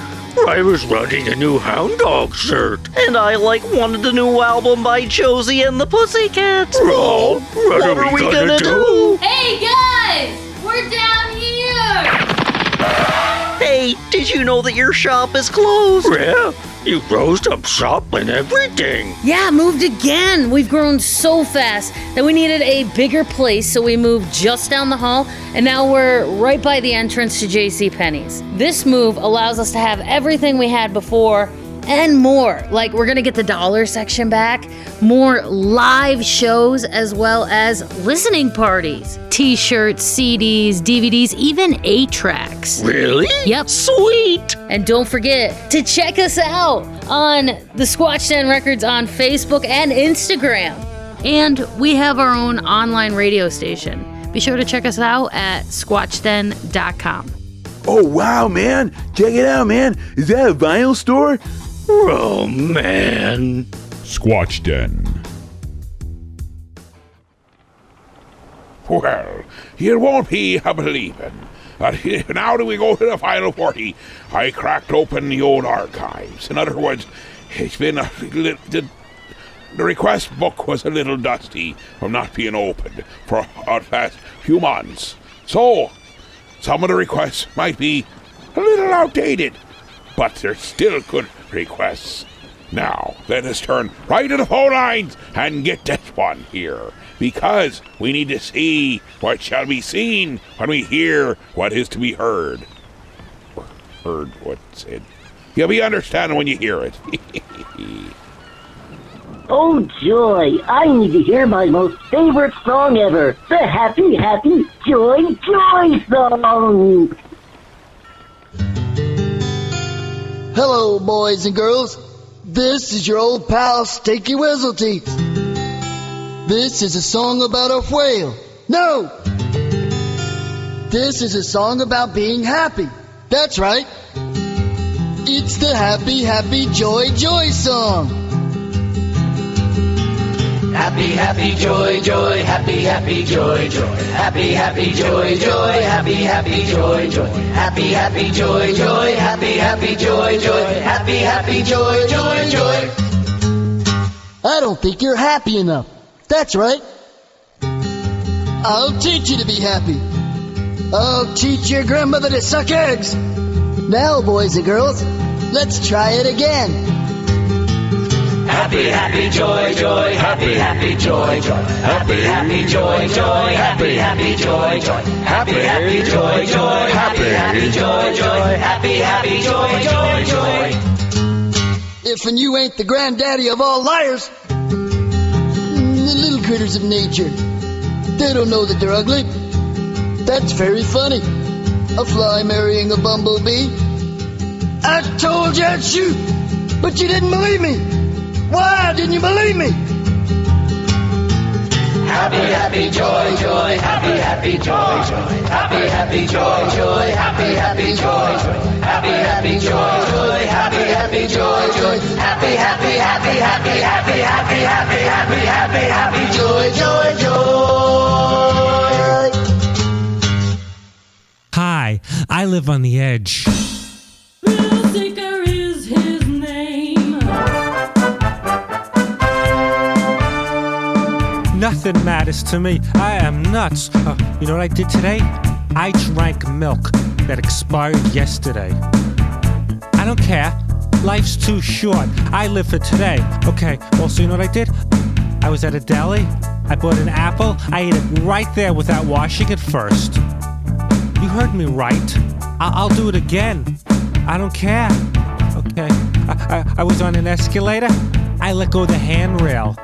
I was running a new Hound Dog shirt. And I wanted the new album by Josie and the Pussycats. Oh, what are we gonna do? Hey guys, we're down here. Hey, did you know that your shop is closed? Yeah, you closed up shop and everything. Yeah, moved again. We've grown so fast that we needed a bigger place, so we moved just down the hall, and now we're right by the entrance to JCPenney's. This move allows us to have everything we had before and more. Like, we're gonna get the dollar section back, more live shows, as well as listening parties, t-shirts, CDs, DVDs, even 8-tracks. Really? Yep. Sweet! And don't forget to check us out on the Squatch Den Records on Facebook and Instagram. And we have our own online radio station. Be sure to check us out at squatchden.com. Oh, wow, man. Check it out, man. Is that a vinyl store? Oh, man. Squatch Den. Well, it won't be a believing. Now that we go to the final 40, I cracked open the old archives. In other words, it's been the request book was a little dusty from not being opened for the past few months. So, some of the requests might be a little outdated, but they're still good requests. Now, let us turn right to the phone lines and get this one here, because we need to see what shall be seen when we hear what is to be heard. Or heard what's said. You'll be understanding when you hear it. Oh, joy. I need to hear my most favorite song ever. The Happy, Happy, Joy, Joy song. Hello, boys and girls. This is your old pal, Stinky Whizzleteeth. This is a song about a whale. No! This is a song about being happy. That's right. It's the Happy, Happy, Joy, Joy song. Happy, happy, joy, joy, happy, happy, joy, joy. Happy, happy, joy, joy, happy, happy, joy, joy. Happy, happy, joy, joy, happy, happy, joy, joy. Happy, happy, joy, joy, joy. I don't think you're happy enough. That's right. I'll teach you to be happy. I'll teach your grandmother to suck eggs. Now, boys and girls, let's try it again. Happy, happy, joy, joy. Happy, happy, joy, joy. Happy, happy, joy, joy. Happy, happy, joy, joy. Happy, happy, joy, joy. Happy, happy, joy, joy. Happy, happy, joy, joy, joy. If and you ain't the granddaddy of all liars, the little critters of nature, they don't know that they're ugly. That's very funny. A fly marrying a bumblebee. I told you I'd shoot, but you didn't believe me. Why didn't you believe me? Happy, happy, joy, joy. Happy, happy, joy, joy. Happy, happy, joy, joy. Happy, happy, joy, joy. Happy, happy, joy, joy. Happy, happy, joy, joy. Happy, happy, happy, happy, happy, happy, happy, happy, happy, happy, joy, joy, joy. Hi, I live on the edge. Thrill Seeker is his name. Nothing matters to me. I am nuts. You know what I did today? I drank milk that expired yesterday. I don't care. Life's too short. I live for today. Okay, well, so you know what I did? I was at a deli. I bought an apple. I ate it right there without washing it first. You heard me right. I'll do it again. I don't care. Okay. I was on an escalator. I let go of the handrail.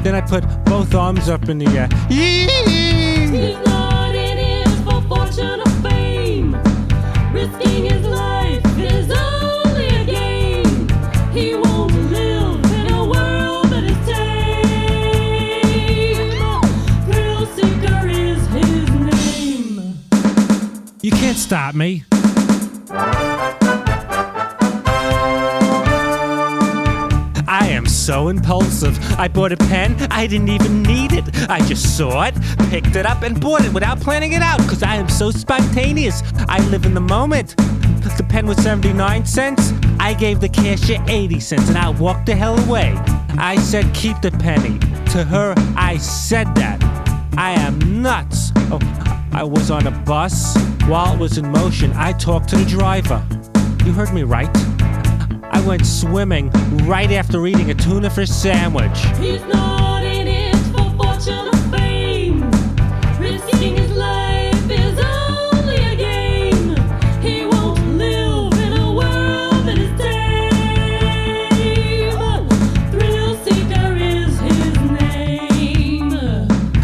Then I put both arms up in the air. He's not in it for fortune or fame. Risking his life is only a game. He won't live in a world that is tame. Thrill Seeker is his name. You can't stop me. I am so impulsive. I bought a pen, I didn't even need it. I just saw it, picked it up, and bought it without planning it out, because I am so spontaneous. I live in the moment. The pen was 79 cents. I gave the cashier 80 cents, and I walked the hell away. I said, keep the penny. To her, I said that. I am nuts. Oh, I was on a bus. While it was in motion, I talked to the driver. You heard me right. I went swimming right after eating a tuna fish sandwich. He's not in it for fortune or fame. Risking his life is only a game. He won't live in a world that is tame. Thrill Seeker is his name.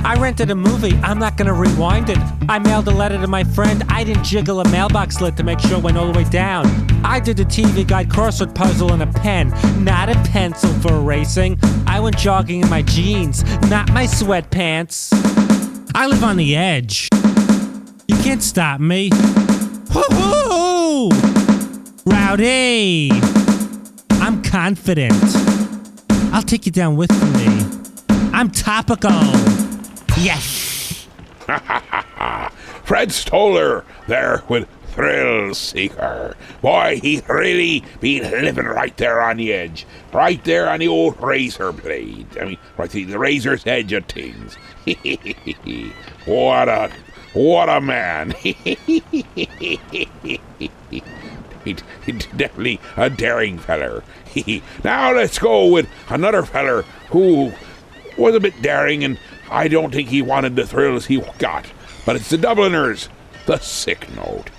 I rented a movie. I'm not gonna rewind it. I mailed a letter to my friend. I didn't jiggle a mailbox lid to make sure it went all the way down. I did the TV Guide crossword puzzle in a pen, not a pencil for erasing. I went jogging in my jeans, not my sweatpants. I live on the edge. You can't stop me. Hoo-hoo! Rowdy! I'm confident. I'll take you down with me. I'm topical. Yes! Fred Stoller there with Thrill Seeker. Boy, he really been living right there on the edge. Right there on the old razor blade. I mean, right the razor's edge of things. What a man. He's definitely a daring feller. Now let's go with another feller who was a bit daring, and I don't think he wanted the thrills he got. But it's the Dubliners, the Sick Note.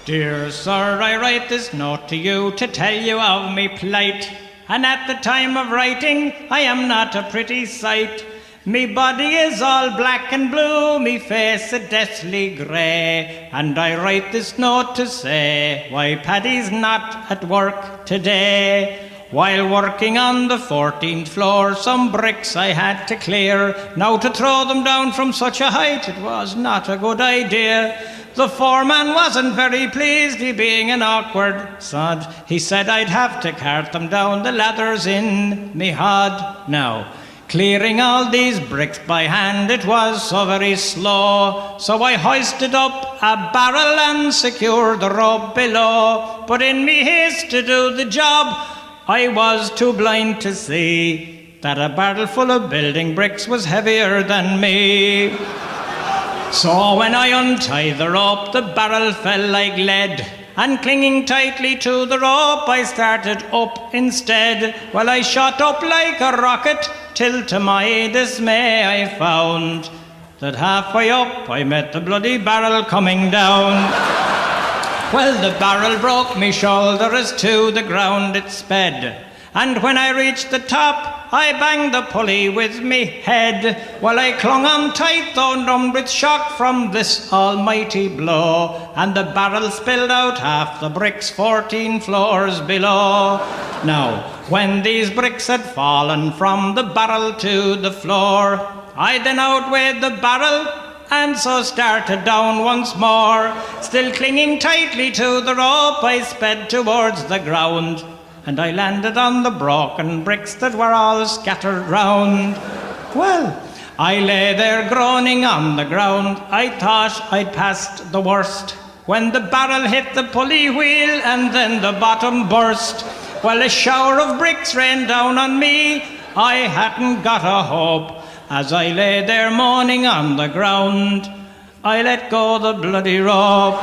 Dear sir, I write this note to you to tell you of me plight. And at the time of writing, I am not a pretty sight. Me body is all black and blue, me face a deathly grey. And I write this note to say why Paddy's not at work today. While working on the 14th floor, some bricks I had to clear. Now to throw them down from such a height, it was not a good idea. The foreman wasn't very pleased, he being an awkward sod. He said I'd have to cart them down the ladders in me hod. Now, clearing all these bricks by hand, it was so very slow. So I hoisted up a barrel and secured the rope below. But in me haste to do the job, I was too blind to see that a barrel full of building bricks was heavier than me. So when I untied the rope, the barrel fell like lead. and clinging tightly to the rope, I started up instead. Well, I shot up like a rocket, till to my dismay I found that halfway up I met the bloody barrel coming down. Well, the barrel broke me shoulder as to the ground it sped, and when I reached the top, I banged the pulley with me head. Well, I clung on tight, though numbed with shock from this almighty blow, and the barrel spilled out half the bricks 14 floors below. Now, when these bricks had fallen from the barrel to the floor, I then outweighed the barrel, and so started down once more. Still clinging tightly to the rope, I sped towards the ground, and I landed on the broken bricks that were all scattered round. Well, I lay there groaning on the ground. I thought I'd passed the worst, when the barrel hit the pulley wheel, and then the bottom burst. Well, a shower of bricks rained down on me. I hadn't got a hope. As I lay there moaning on the ground, I let go the bloody rope.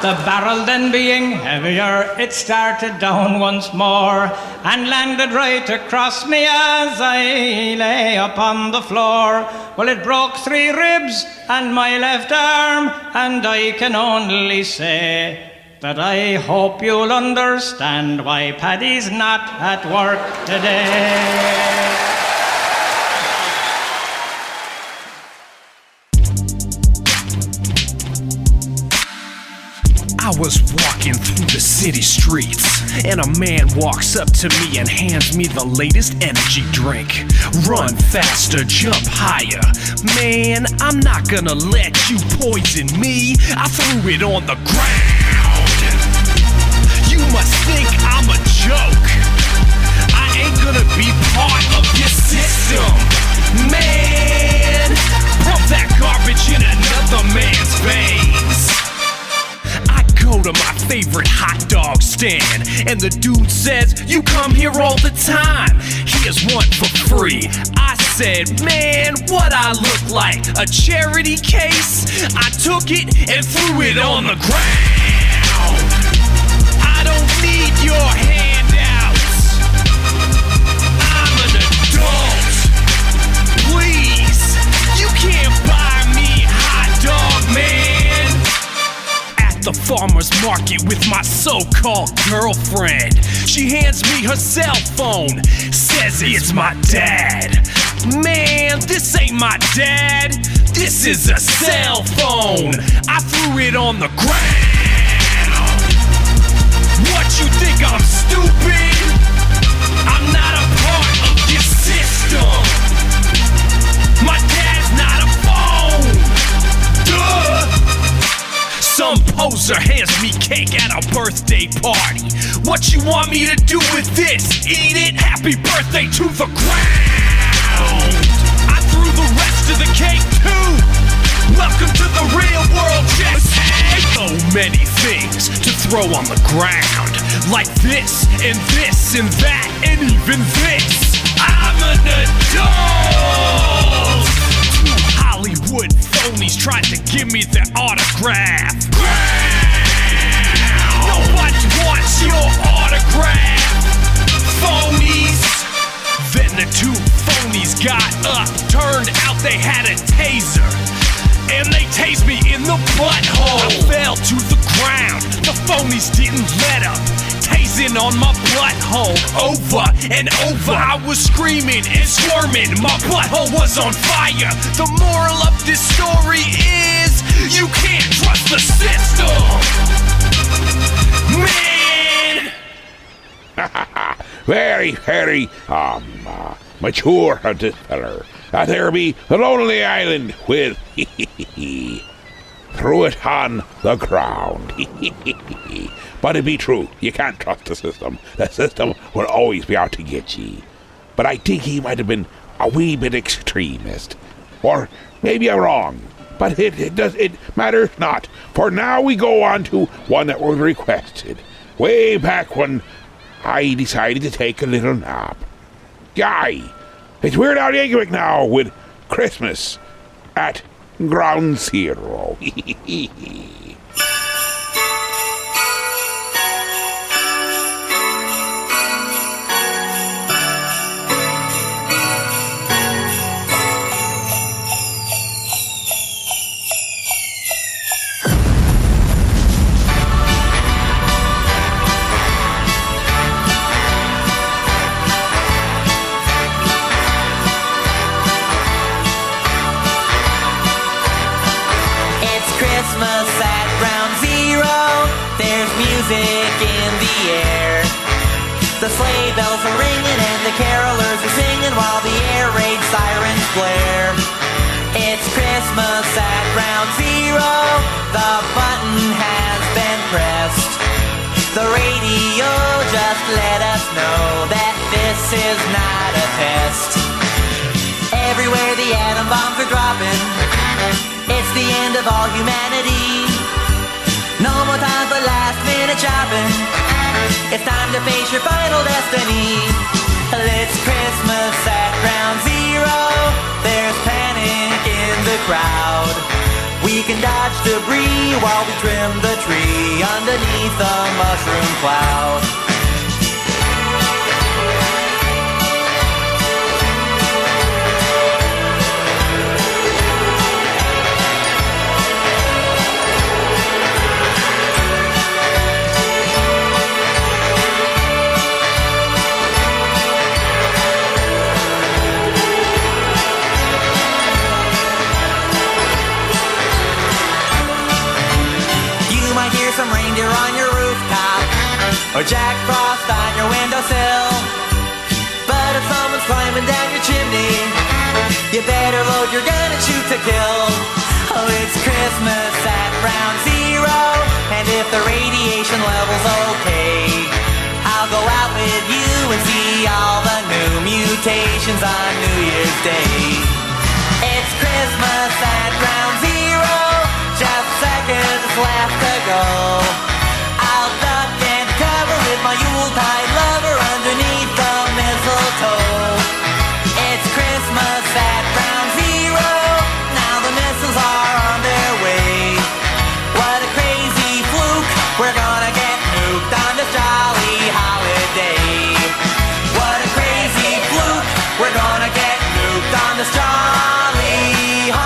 The barrel then being heavier, it started down once more, and landed right across me as I lay upon the floor. Well, it broke 3 ribs and my left arm, and I can only say that I hope you'll understand why Paddy's not at work today. I was walking through the city streets, and a man walks up to me and hands me the latest energy drink. Run faster, jump higher. Man, I'm not gonna let you poison me. I threw it on the ground. You must think I'm a joke. I ain't gonna be part of your system. Man, pump that garbage in another man's veins. Go to my favorite hot dog stand, and the dude says, you come here all the time, here's one for free. I said, man, what I look like, a charity case? I took it and threw it on the ground. I don't need your handouts. I'm an adult. Please, you can't buy me hot dog, man. The farmer's market with my so-called girlfriend. She hands me her cell phone, says it's my dad. Man, this ain't my dad. This is a cell phone. I threw it on the ground. What, you think I'm stupid? I'm not a part of this system. My dad's not a phone. Duh! Some poser hands me cake at a birthday party. What you want me to do with this? Eat it? Happy birthday to the ground. I threw the rest of the cake too. Welcome to the real world, Jesse. So many things to throw on the ground, like this and this and that and even this. I'm an adult. Hollywood phonies tried to give me their autograph. Nobody wants your autograph, phonies. Then the 2 phonies got up. Turned out they had a taser, and they tased me in the butthole. I fell to the ground. The phonies didn't let up, tasing on my butthole over and over. I was screaming and squirming. My butthole was on fire. The moral of this story is you can't trust the system. Man! Very, very, mature this feller. There be the Lonely Island with threw it on the ground. But it be true, you can't trust the system. The system will always be out to get ye. But I think he might have been a wee bit extremist. Or maybe I'm wrong. But it matters not. For now we go on to one that was requested. Way back when I decided to take a little nap. Guy, it's Weird Al Yankovic now with Christmas at Ground Zero. Christmas at ground zero. There's music in the air. The sleigh bells are ringing and the carolers are singing while the air raid sirens blare. It's Christmas at ground zero. The button has been pressed. The radio just let us know that this is not a test. Everywhere the atom bombs are dropping, it's the end of all humanity. No more time for last minute shopping. It's time to face your final destiny. It's Christmas at ground zero. There's panic in the crowd. We can dodge debris while we trim the tree underneath the mushroom cloud. Some reindeer on your rooftop, or Jack Frost on your windowsill. But if someone's climbing down your chimney, you better load your gun and shoot to kill. Oh, it's Christmas at ground zero, and if the radiation level's okay, I'll go out with you and see all the new mutations on New Year's Day. It's Christmas at ground zero. Just seconds left to go. I'll duck and cover with my Yuletide lover underneath the mistletoe. It's Christmas at ground zero. Now the missiles are on their way. What a crazy fluke. We're gonna get nuked on this jolly holiday. What a crazy fluke. We're gonna get nuked on this jolly holiday.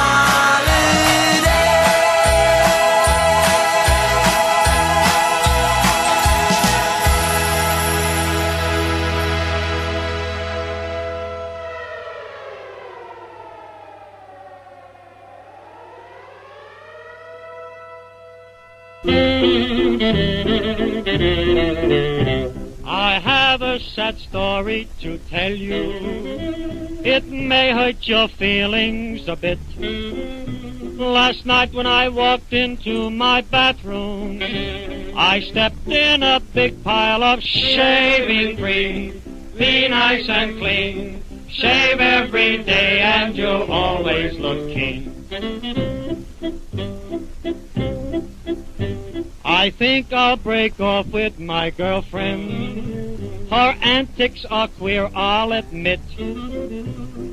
I have a sad story to tell you. It may hurt your feelings a bit. Last night when I walked into my bathroom, I stepped in a big pile of shaving cream. Be nice and clean. Shave every day and you'll always look keen. I think I'll break off with my girlfriend. Her antics are queer, I'll admit.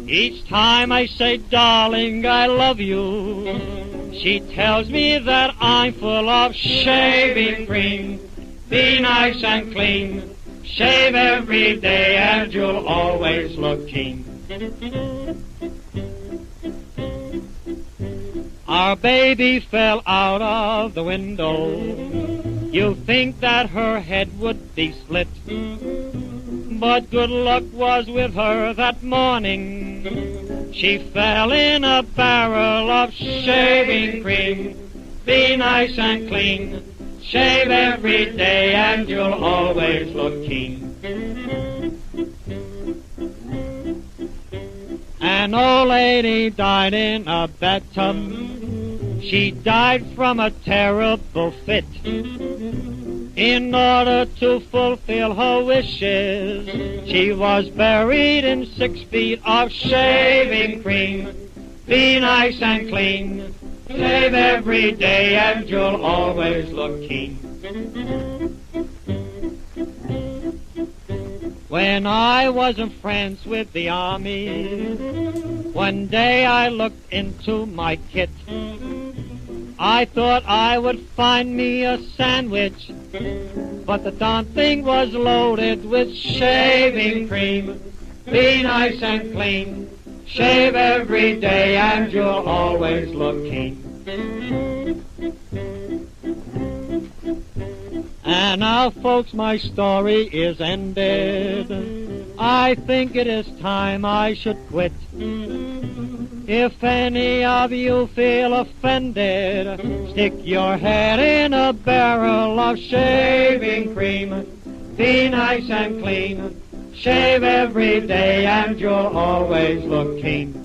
Each time I say, darling, I love you, she tells me that I'm full of shaving cream. Be nice and clean. Shave every day and you'll always look keen. Our baby fell out of the window. You think that her head would be split, but good luck was with her that morning. She fell in a barrel of shaving cream. Be nice and clean. Shave every day and you'll always look keen. An old lady died in a bathtub. She died from a terrible fit. In order to fulfill her wishes, she was buried in 6 feet of shaving cream. Be nice and clean. Shave every day and you'll always look keen. When I was in France with the army, one day I looked into my kit. I thought I would find me a sandwich, but the darn thing was loaded with shaving cream. Be nice and clean. Shave every day and you'll always look keen. And now, folks, my story is ended. I think it is time I should quit. If any of you feel offended, stick your head in a barrel of shaving cream. Be nice and clean. Shave every day and you'll always look keen.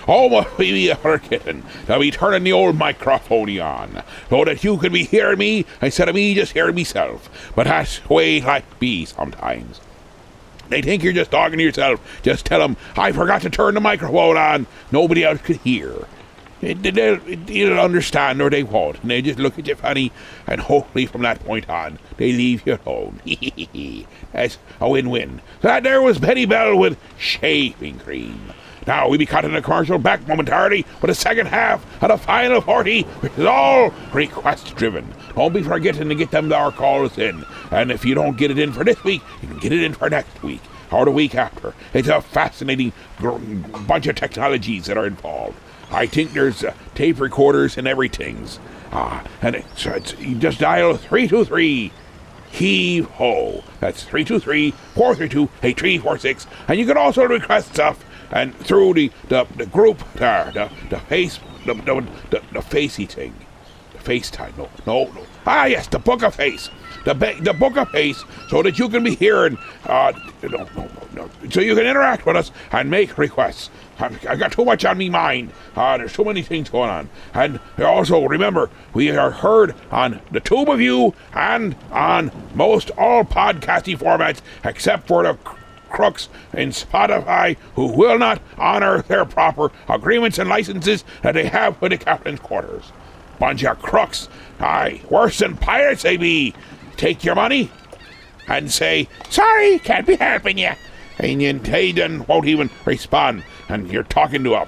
Oh, must be a kitten to be turning the old microphone on, so that you can be hearing me instead of me just hearing myself. But that's the way life be sometimes. They think you're just talking to yourself. Just tell them, I forgot to turn the microphone on. Nobody else could hear. They'll understand or they won't. And they just look at you funny, and hopefully from that point on, they leave you alone. That's a win-win. That there was Betty Bell with shaving cream. Now, we'll be cutting the commercial back momentarily with the second half of the final 40, which is all request-driven. Don't be forgetting to get them to our calls in. And if you don't get it in for this week, you can get it in for next week or the week after. It's a fascinating bunch of technologies that are involved. I think there's tape recorders and everything's. You just dial 323 heave ho. That's 323-432-8346. And you can also request stuff and through the group there, the face, the facey thing, the FaceTime. No. Ah, yes, the Book of Face, the Book of Face, so that you can be hearing. So you can interact with us and make requests. I got too much on me mind. There's too many things going on. And also remember, we are heard on the Tube of You and on most all podcasting formats except for the crooks in Spotify who will not honor their proper agreements and licenses that they have with the captain's quarters. Bunch of crooks. Aye, worse than pirates they be. Take your money and say, sorry, can't be helping you. And they then won't even respond. And you're talking to a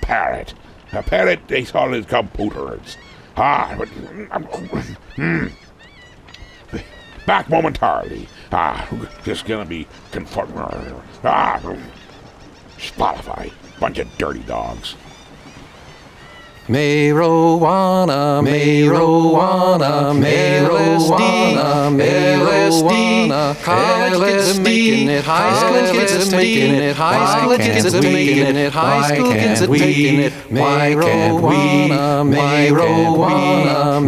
parrot. A parrot, they call his computers. Back momentarily. Just gonna be Spotify. Bunch of dirty dogs. Marijuana, marijuana, LSD, college kids are making it, high school kids are making it, high school kids are making it, high school kids are taking it. Marijuana, marijuana,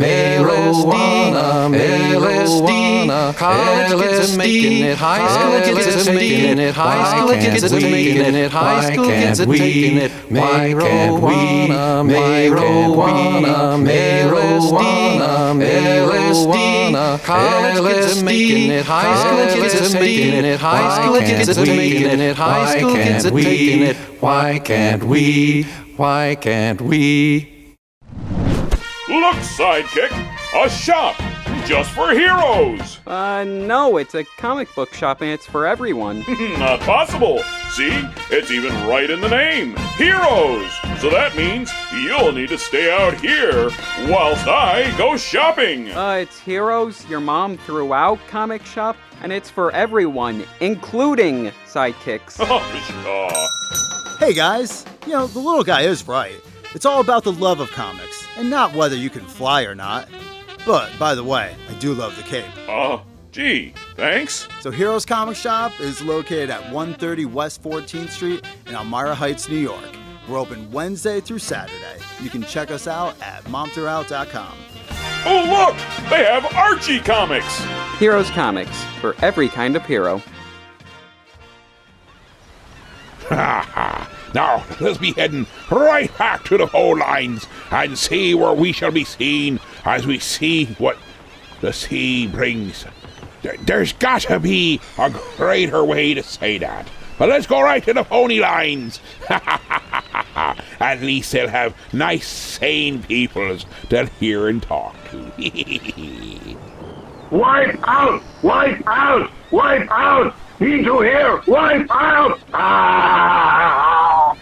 LSD, college kids are making it, high school kids are making it, high school kids are making it, high school kids are taking it. Marijuana, marijuana, LSD, college kids are making it, high school kids are making it, high school kids are making it, high school kids are taking it. Why can't we? Why can't we? Look, sidekick, a shop just for heroes. No, it's a comic book shop and it's for everyone. Not possible. See, it's even right in the name, Heroes. So that means you'll need to stay out here whilst I go shopping. It's Heroes, your mom threw out comic shop, and it's for everyone, including sidekicks. Hey guys, the little guy is right. It's all about the love of comics, and not whether you can fly or not. But, by the way, I do love the cape. Gee, thanks. So Heroes Comic Shop is located at 130 West 14th Street in Elmira Heights, New York. We're open Wednesday through Saturday. You can check us out at momthroughout.com. Oh, look! They have Archie comics! Heroes Comics, for every kind of hero. Now, let's be heading right back to the phone lines and see where we shall be seen as we see what the sea brings. There's got to be a greater way to say that. But let's go right to the phony lines. At least they'll have nice, sane peoples to hear and talk to. Wipe out! Wipe out! Wipe out! Need to hear! Wipe out! Ah!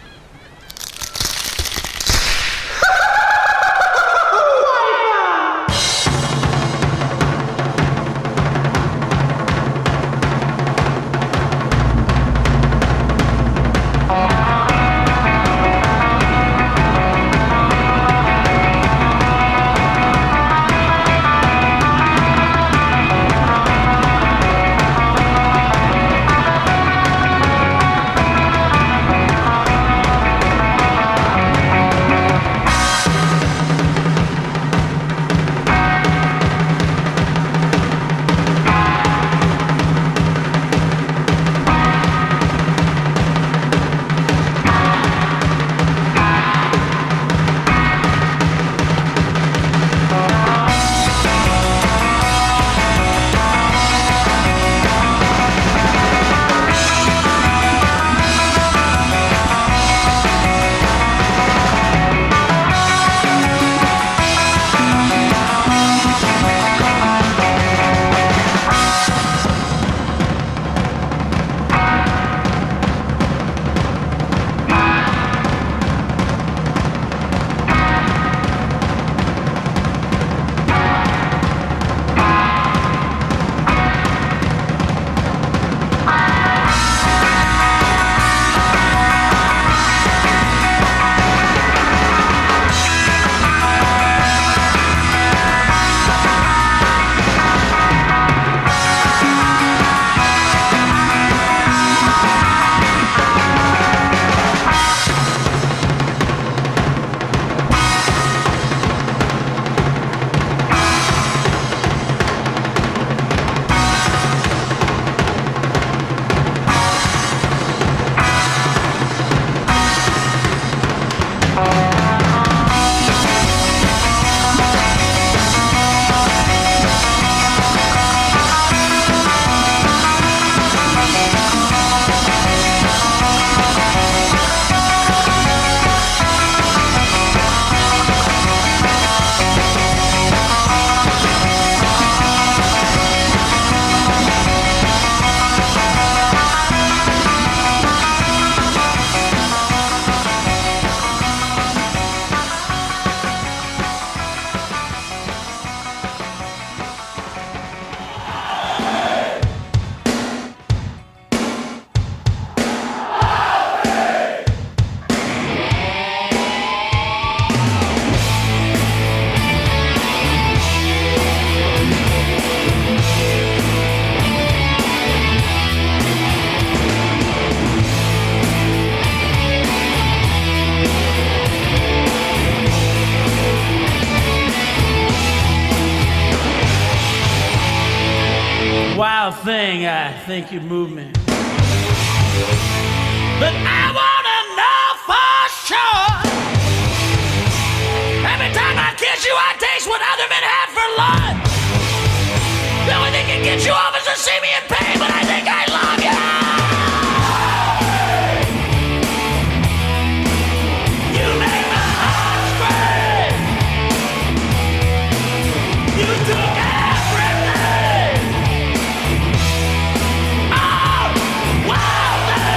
I think you move me. But I wanna know for sure. Every time I kiss you, I taste what other men had for lunch. The only thing can get you off is to see me in pain, but I think I love you. You make my heart scream. You took everything. Oh, wildly.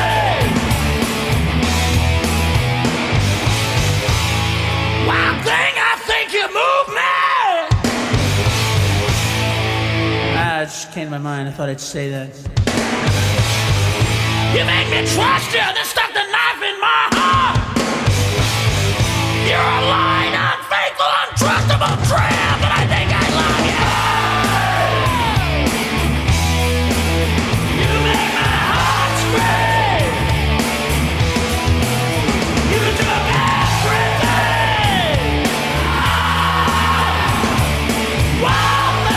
Wild thing, I think you move me. It just came to my mind. I thought I'd say that. You make me trust you, then stuck the knife in my heart. You're a lying, unfaithful, untrustable tramp, but I think I love you. You make my heart scream. You took everything. Wildly.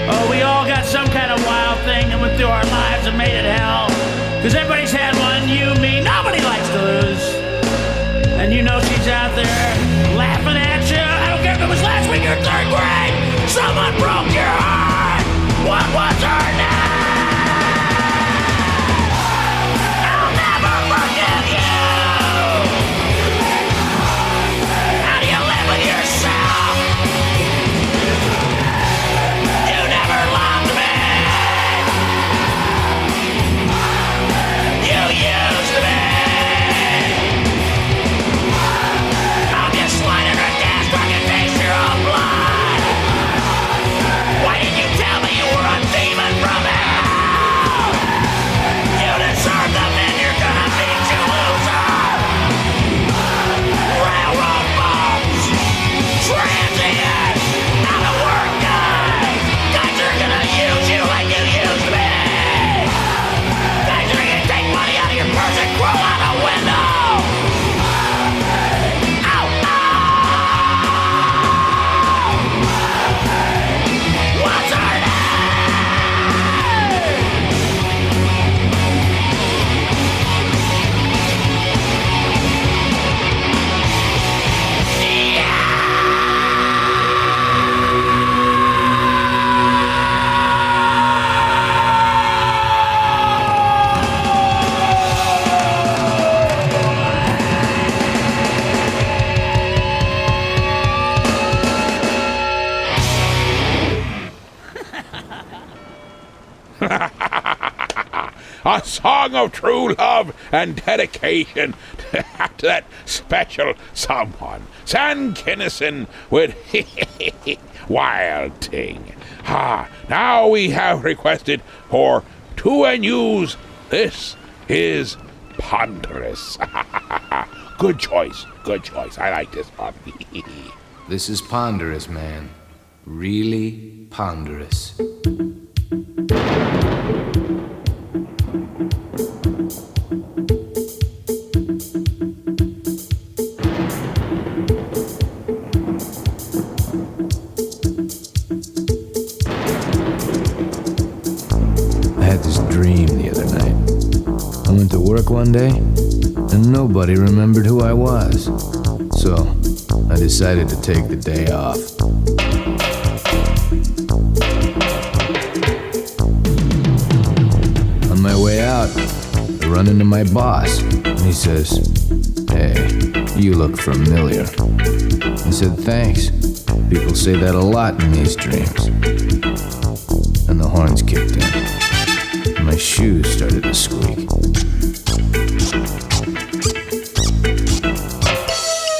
Oh, we all got some kind of wild thing that went through our lives and made it hell. Cause everybody's had one, you, me, nobody likes to lose. And you know she's out there laughing at you. I don't care if it was last week or third grade. Someone broke your heart. What was her name? I'll never forgive you. How do you live with yourself? You never loved me. You used me. I'm just sliding her gas, I can taste your own blood. Why didn't you tell me you were a demon from hell? You deserve the men you're gonna meet, you loser. Railroad bums, transient, out of work guy. Guys are gonna use you like you used me. Guys are gonna take money out of your purse and crawl out a window. Ow, ow. What's her name? A song of true love and dedication to that special someone. San Kinnison with Wild Thing. Now we have requested for 2NU's This Is Ponderous. Good choice, good choice. I like this one. This is ponderous, man. Really ponderous. I had this dream the other night. I went to work one day, and nobody remembered who I was. So, I decided to take the day off. On my way out, I run into my boss, and he says, "Hey, You look familiar. I said, thanks. People say that a lot in these dreams. And the horns kicked in. And my shoes started to squeak.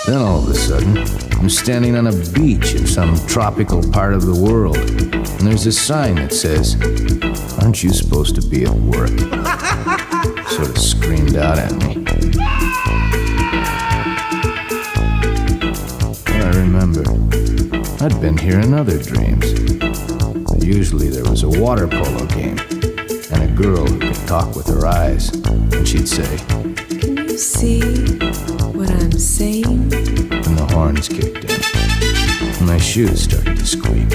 Then all of a sudden, I'm standing on a beach in some tropical part of the world. And there's a sign that says, "Aren't you supposed to be at work?" Sort of screamed out at me. I remember, I'd been here in other dreams. Usually there was a water polo game and a girl who could talk with her eyes. And she'd say, "Can you see what I'm saying?" And the horns kicked in. And my shoes started to squeak.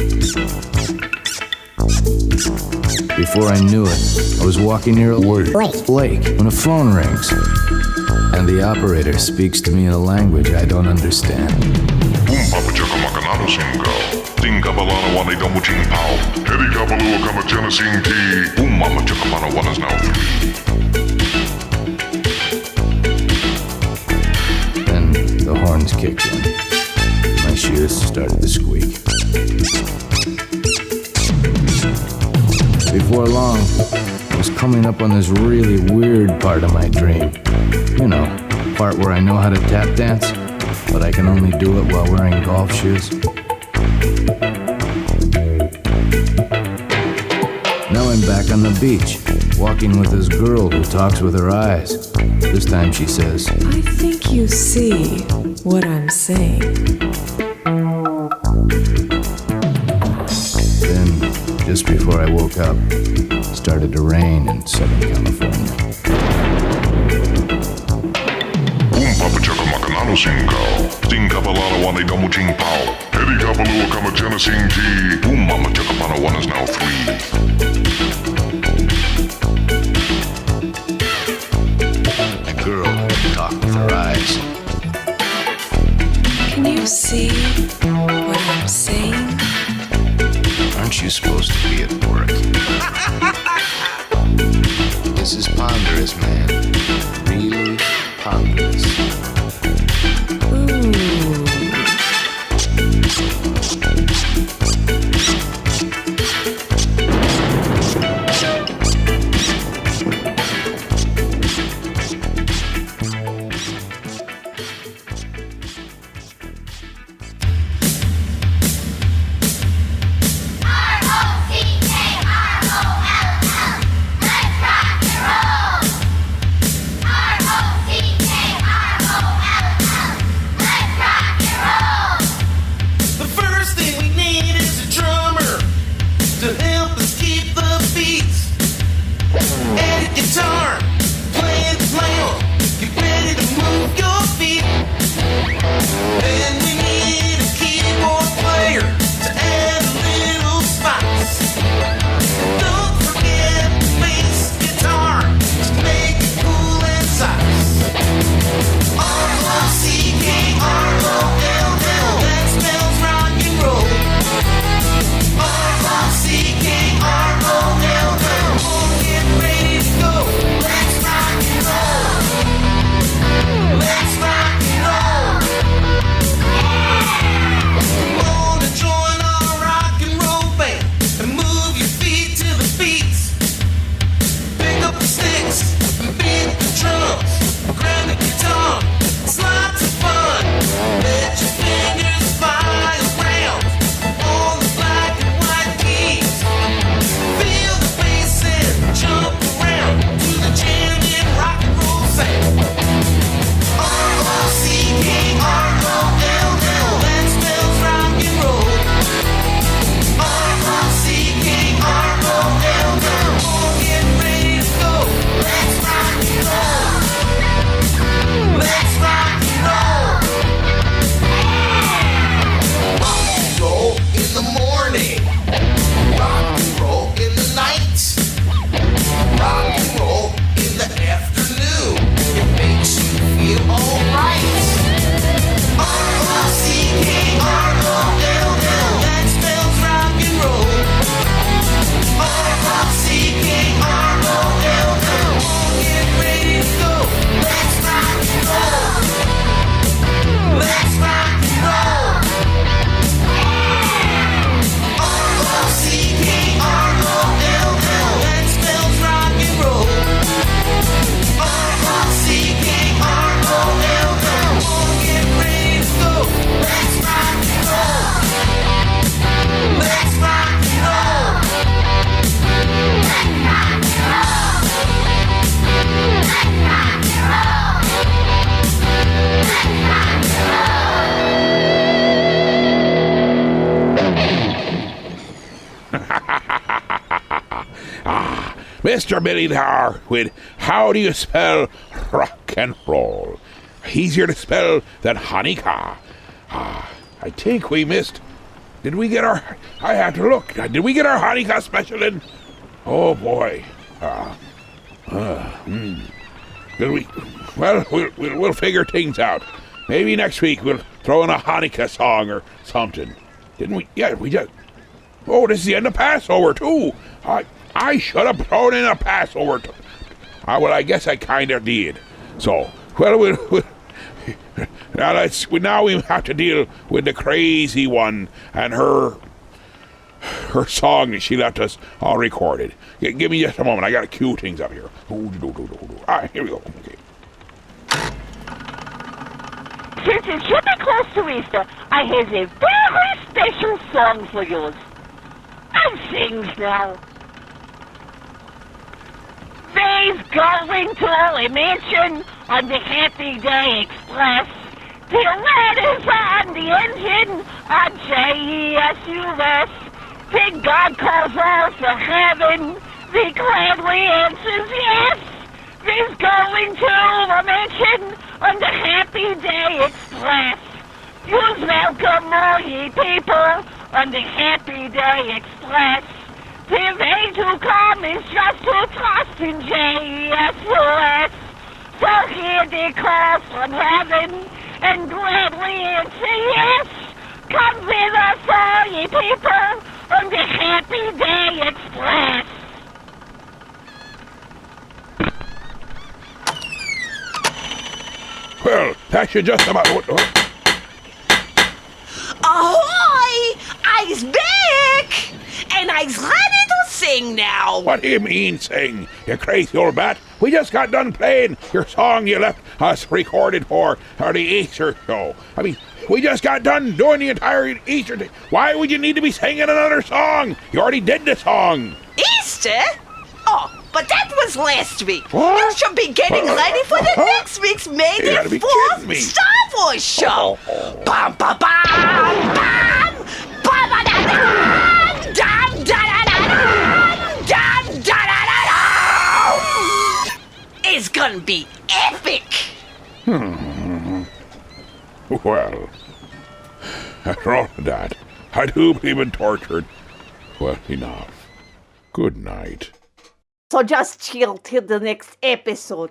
Before I knew it, I was walking near a lake when a phone rings. And the operator speaks to me in a language I don't understand. Babushka makanano singa. Tinga balana wana idamu ching pao. Heri kabalua kama chana singi. Mama chakamana one is now 3. Then the horns kicked in. My shoes started to squeak. Before long, I was coming up on this really weird part of my dream. You know, part where I know how to tap dance, but I can only do it while wearing golf shoes. Now I'm back on the beach, walking with this girl who talks with her eyes. This time she says, "I think you see what I'm saying." Then, just before I woke up, it started to rain in Southern California. Babushka makanano singa. Tinga balana wana idamu ching pao. Heri kabalua kama chana singi. Mama chakamana one is now 3. A girl who talked with her eyes. "Can you see what I'm saying?" Aren't you supposed to be at work? This is ponderous, man. Really ponderous. Mr. Billy there with how do you spell rock and roll? Easier to spell than Hanukkah. I think we missed. Did we get our... I had to look. Did we get our Hanukkah special in? Oh, boy. Did we... Well, we'll figure things out. Maybe next week we'll throw in a Hanukkah song or something. Didn't we? Yeah, we just... Oh, this is the end of Passover, too. I should have thrown in a Passover. Well, I guess I kind of did. So, well, now we have to deal with the crazy one and her song that she left us all recorded. Give me just a moment. I got to cue things up here. All right, here we go. Okay. Since it should be close to Easter, I have a very special song for you. And sings now. They's going to a mansion on the Happy Day Express. The letters on the engine on JESUS. Big God calls out for heaven. The gladly answers yes. They's going to a mansion on the Happy Day Express. You's welcome, all ye people, on the Happy Day Express. The way to come is just to trust in JESUS. So hear the call from heaven and gladly answer yes. Come with us, all ye people, on the Happy Day Express. Well, that should just about... Ahoy! I's back! And I's ready to sing now! What do you mean, sing, you crazy old bat? We just got done playing your song you left us recorded for the Easter show. I mean, we just got done doing the entire Easter thing. Why would you need to be singing another song? You already did the song. Easter? Oh, but that was last week. What? You should be getting ready for the next week's May You gotta the be kidding 4th me. Star Wars show. Bam, ba, bam, bam, ba, ba, da, da, dam, da, da, da, dam, da, da, da, da. It's gonna be epic. Well, after all of that, I do believe in tortured. Well, enough. Good night. So just chill till the next episode.